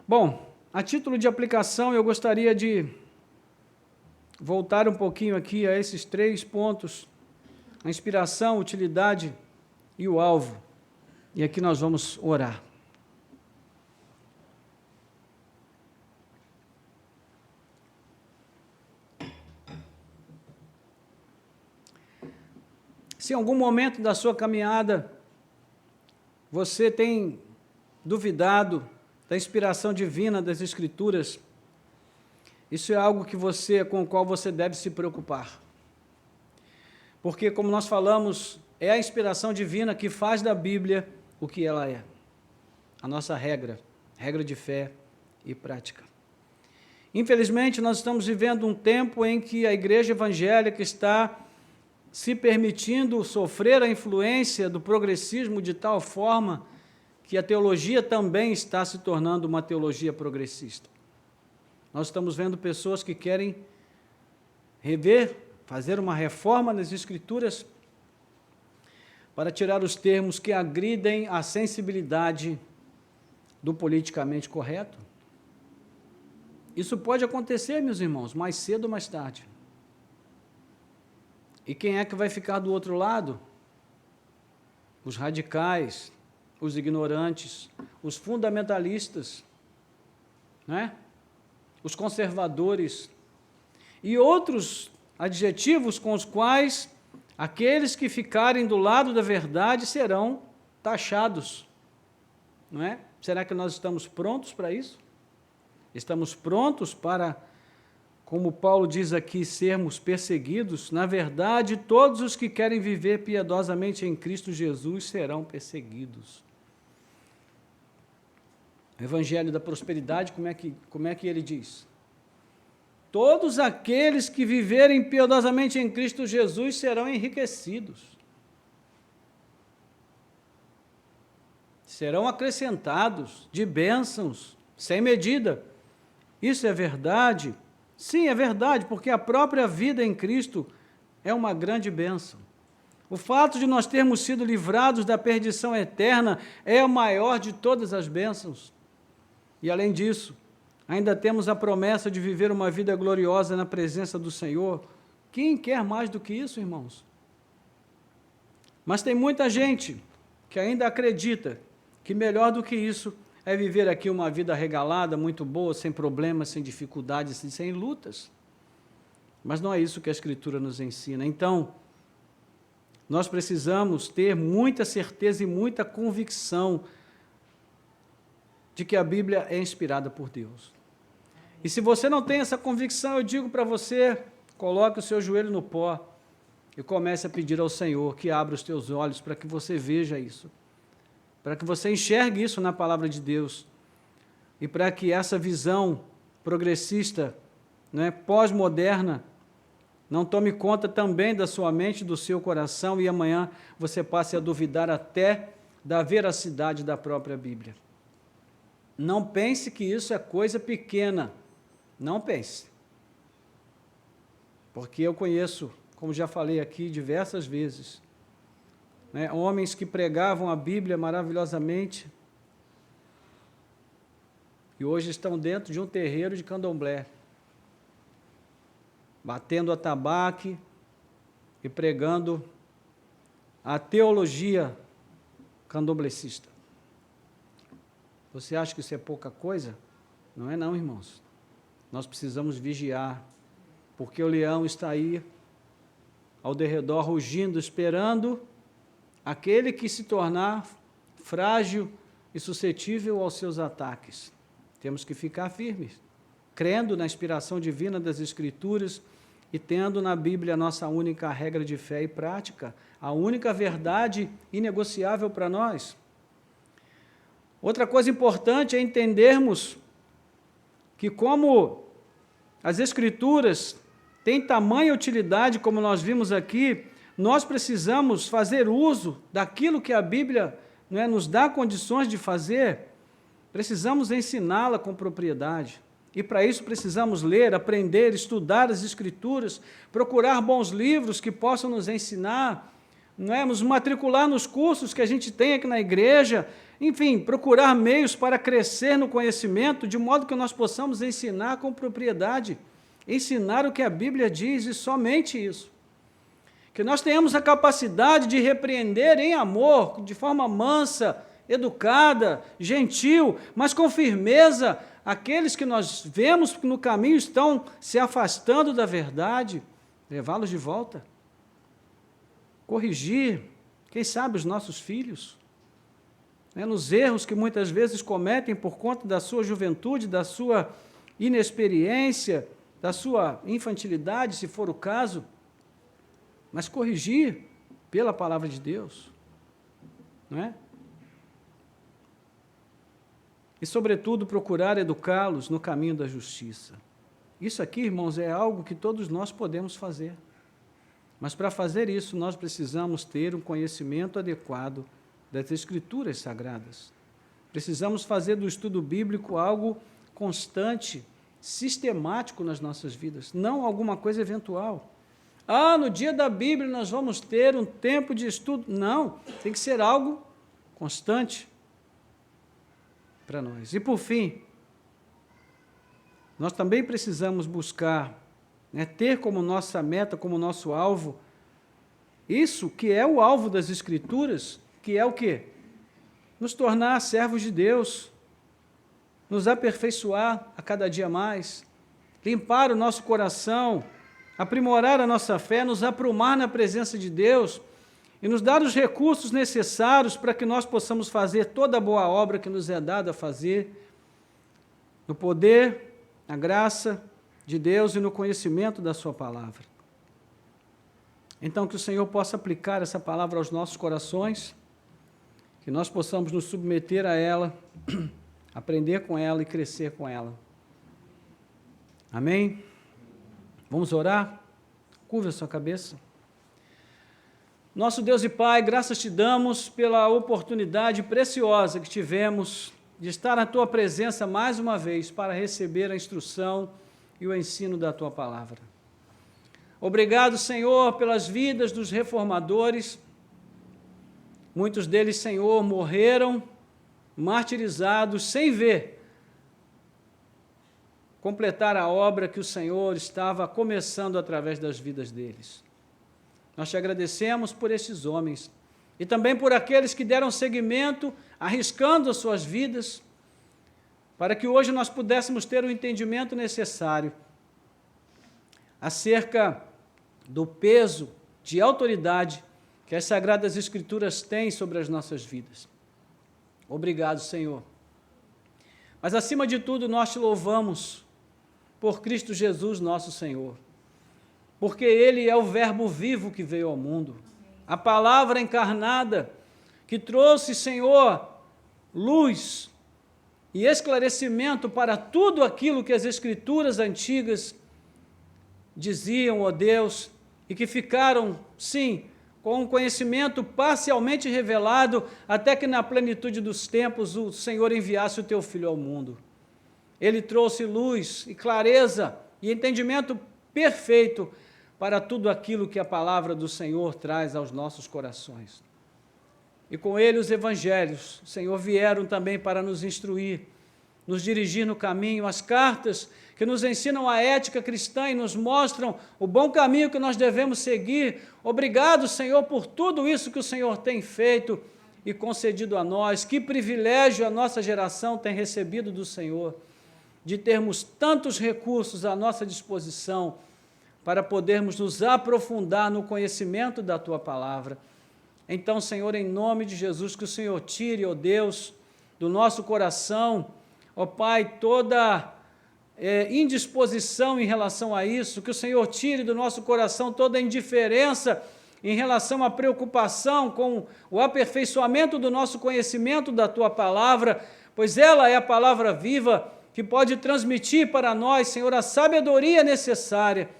Bom, a título de aplicação, eu gostaria de voltar um pouquinho aqui a esses 3 pontos: a inspiração, a utilidade e o alvo. E aqui nós vamos orar. Se em algum momento da sua caminhada você tem duvidado da inspiração divina das Escrituras, isso é algo com o qual você deve se preocupar. Porque, como nós falamos, é a inspiração divina que faz da Bíblia o que ela é. A nossa regra de fé e prática. Infelizmente, nós estamos vivendo um tempo em que a igreja evangélica está se permitindo sofrer a influência do progressismo de tal forma que a teologia também está se tornando uma teologia progressista. Nós estamos vendo pessoas que querem fazer uma reforma nas Escrituras para tirar os termos que agridem a sensibilidade do politicamente correto. Isso pode acontecer, meus irmãos, mais cedo ou mais tarde. E quem é que vai ficar do outro lado? Os radicais, os ignorantes, os fundamentalistas, né? Os conservadores e outros adjetivos com os quais aqueles que ficarem do lado da verdade serão taxados, não é? Será que nós estamos prontos para isso? Estamos prontos para, como Paulo diz aqui, sermos perseguidos? Na verdade, todos os que querem viver piedosamente em Cristo Jesus serão perseguidos. O Evangelho da Prosperidade, como é que ele diz? Todos aqueles que viverem piedosamente em Cristo Jesus serão enriquecidos. Serão acrescentados de bênçãos, sem medida. Isso é verdade? Sim, é verdade, porque a própria vida em Cristo é uma grande bênção. O fato de nós termos sido livrados da perdição eterna é a maior de todas as bênçãos. E, além disso, ainda temos a promessa de viver uma vida gloriosa na presença do Senhor. Quem quer mais do que isso, irmãos? Mas tem muita gente que ainda acredita que melhor do que isso é viver aqui uma vida regalada, muito boa, sem problemas, sem dificuldades, sem lutas. Mas não é isso que a Escritura nos ensina. Então, nós precisamos ter muita certeza e muita convicção de que a Bíblia é inspirada por Deus. E se você não tem essa convicção, eu digo para você, coloque o seu joelho no pó e comece a pedir ao Senhor que abra os teus olhos para que você veja isso, para que você enxergue isso na palavra de Deus e para que essa visão progressista, pós-moderna, não tome conta também da sua mente, do seu coração, e amanhã você passe a duvidar até da veracidade da própria Bíblia. Não pense que isso é coisa pequena, não pense. Porque eu conheço, como já falei aqui diversas vezes, homens que pregavam a Bíblia maravilhosamente e hoje estão dentro de um terreiro de candomblé, batendo atabaque e pregando a teologia candomblecista. Você acha que isso é pouca coisa? Não é não, irmãos. Nós precisamos vigiar, porque o leão está aí, ao derredor, rugindo, esperando aquele que se tornar frágil e suscetível aos seus ataques. Temos que ficar firmes, crendo na inspiração divina das Escrituras e tendo na Bíblia a nossa única regra de fé e prática, a única verdade inegociável para nós. Outra coisa importante é entendermos que, como as Escrituras têm tamanha utilidade, como nós vimos aqui, nós precisamos fazer uso daquilo que a Bíblia nos dá condições de fazer, precisamos ensiná-la com propriedade. E para isso precisamos ler, aprender, estudar as Escrituras, procurar bons livros que possam nos ensinar, nos matricular nos cursos que a gente tem aqui na igreja, enfim, procurar meios para crescer no conhecimento, de modo que nós possamos ensinar com propriedade, ensinar o que a Bíblia diz e somente isso. Que nós tenhamos a capacidade de repreender em amor, de forma mansa, educada, gentil, mas com firmeza, aqueles que nós vemos que no caminho estão se afastando da verdade, levá-los de volta. Corrigir, quem sabe, os nossos filhos, nos erros que muitas vezes cometem por conta da sua juventude, da sua inexperiência, da sua infantilidade, se for o caso, mas corrigir pela palavra de Deus, não é? E, sobretudo, procurar educá-los no caminho da justiça. Isso aqui, irmãos, é algo que todos nós podemos fazer. Mas, para fazer isso, nós precisamos ter um conhecimento adequado das Escrituras Sagradas. Precisamos fazer do estudo bíblico algo constante, sistemático nas nossas vidas, não alguma coisa eventual. No dia da Bíblia nós vamos ter um tempo de estudo. Não, tem que ser algo constante para nós. E, por fim, nós também precisamos buscar, ter como nossa meta, como nosso alvo, isso que é o alvo das Escrituras, que é o quê? Nos tornar servos de Deus, nos aperfeiçoar a cada dia mais, limpar o nosso coração, aprimorar a nossa fé, nos aprumar na presença de Deus e nos dar os recursos necessários para que nós possamos fazer toda a boa obra que nos é dada a fazer, no poder, na graça de Deus e no conhecimento da sua palavra. Então, que o Senhor possa aplicar essa palavra aos nossos corações, que nós possamos nos submeter a ela, aprender com ela e crescer com ela. Amém? Vamos orar? Curva a sua cabeça. Nosso Deus e Pai, graças te damos pela oportunidade preciosa que tivemos de estar na Tua presença mais uma vez para receber a instrução e o ensino da Tua palavra. Obrigado, Senhor, pelas vidas dos reformadores. Muitos deles, Senhor, morreram martirizados sem ver completar a obra que o Senhor estava começando através das vidas deles. Nós te agradecemos por estes homens e também por aqueles que deram seguimento, arriscando as suas vidas, para que hoje nós pudéssemos ter o entendimento necessário acerca do peso de autoridade que as Sagradas Escrituras têm sobre as nossas vidas. Obrigado, Senhor. Mas, acima de tudo, nós te louvamos por Cristo Jesus, nosso Senhor, porque Ele é o Verbo vivo que veio ao mundo, a palavra encarnada que trouxe, Senhor, luz e esclarecimento para tudo aquilo que as Escrituras antigas diziam, ó Deus, e que ficaram, sim, com um conhecimento parcialmente revelado, até que na plenitude dos tempos o Senhor enviasse o Teu Filho ao mundo. Ele trouxe luz e clareza e entendimento perfeito para tudo aquilo que a palavra do Senhor traz aos nossos corações. E com ele os evangelhos, Senhor, vieram também para nos instruir, nos dirigir no caminho, as cartas que nos ensinam a ética cristã e nos mostram o bom caminho que nós devemos seguir. Obrigado, Senhor, por tudo isso que o Senhor tem feito e concedido a nós. Que privilégio a nossa geração tem recebido do Senhor, de termos tantos recursos à nossa disposição para podermos nos aprofundar no conhecimento da Tua palavra. Então, Senhor, em nome de Jesus, que o Senhor tire, ó Deus, do nosso coração, ó Pai, toda indisposição em relação a isso, que o Senhor tire do nosso coração toda indiferença em relação à preocupação com o aperfeiçoamento do nosso conhecimento da Tua palavra, pois ela é a palavra viva que pode transmitir para nós, Senhor, a sabedoria necessária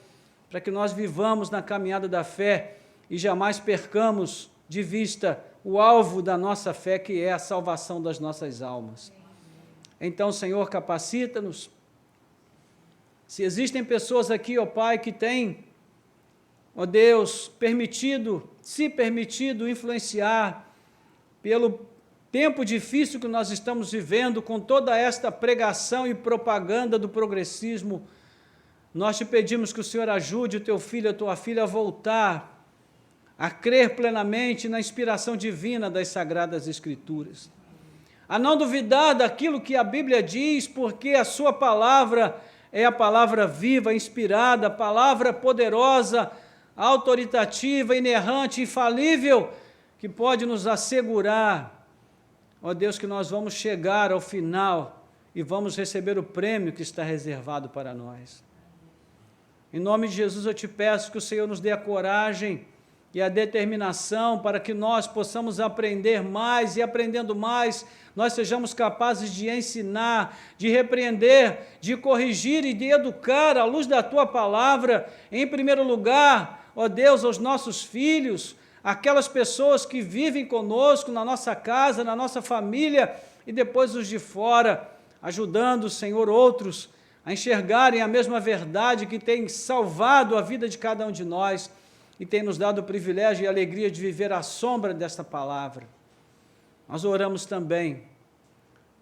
para que nós vivamos na caminhada da fé e jamais percamos de vista o alvo da nossa fé, que é a salvação das nossas almas. Então, Senhor, capacita-nos. Se existem pessoas aqui, ó Pai, que têm, ó Deus, se permitido influenciar pelo tempo difícil que nós estamos vivendo, com toda esta pregação e propaganda do progressismo, nós te pedimos que o Senhor ajude o teu filho, a tua filha a voltar a crer plenamente na inspiração divina das Sagradas Escrituras, a não duvidar daquilo que a Bíblia diz, porque a sua palavra é a palavra viva, inspirada, a palavra poderosa, autoritativa, inerrante, infalível, que pode nos assegurar, ó Deus, que nós vamos chegar ao final e vamos receber o prêmio que está reservado para nós. Em nome de Jesus eu te peço que o Senhor nos dê a coragem e a determinação para que nós possamos aprender mais e, aprendendo mais, nós sejamos capazes de ensinar, de repreender, de corrigir e de educar à luz da Tua palavra, em primeiro lugar, ó Deus, aos nossos filhos, aquelas pessoas que vivem conosco na nossa casa, na nossa família, e depois os de fora, ajudando, Senhor, outros a enxergarem a mesma verdade que tem salvado a vida de cada um de nós e tem nos dado o privilégio e a alegria de viver à sombra desta palavra. Nós oramos também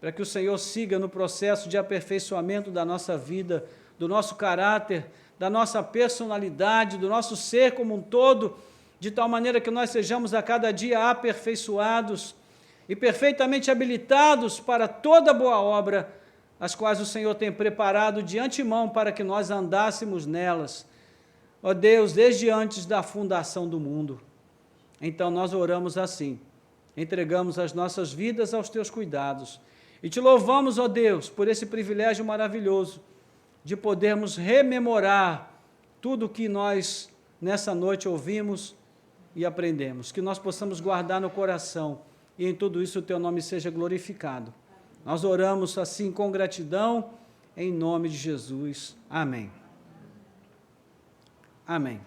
para que o Senhor siga no processo de aperfeiçoamento da nossa vida, do nosso caráter, da nossa personalidade, do nosso ser como um todo, de tal maneira que nós sejamos a cada dia aperfeiçoados e perfeitamente habilitados para toda boa obra, as quais o Senhor tem preparado de antemão para que nós andássemos nelas, ó Deus, desde antes da fundação do mundo. Então nós oramos assim, entregamos as nossas vidas aos Teus cuidados e Te louvamos, ó Deus, por esse privilégio maravilhoso de podermos rememorar tudo o que nós nessa noite ouvimos e aprendemos, que nós possamos guardar no coração e em tudo isso o Teu nome seja glorificado. Nós oramos assim com gratidão, em nome de Jesus. Amém. Amém.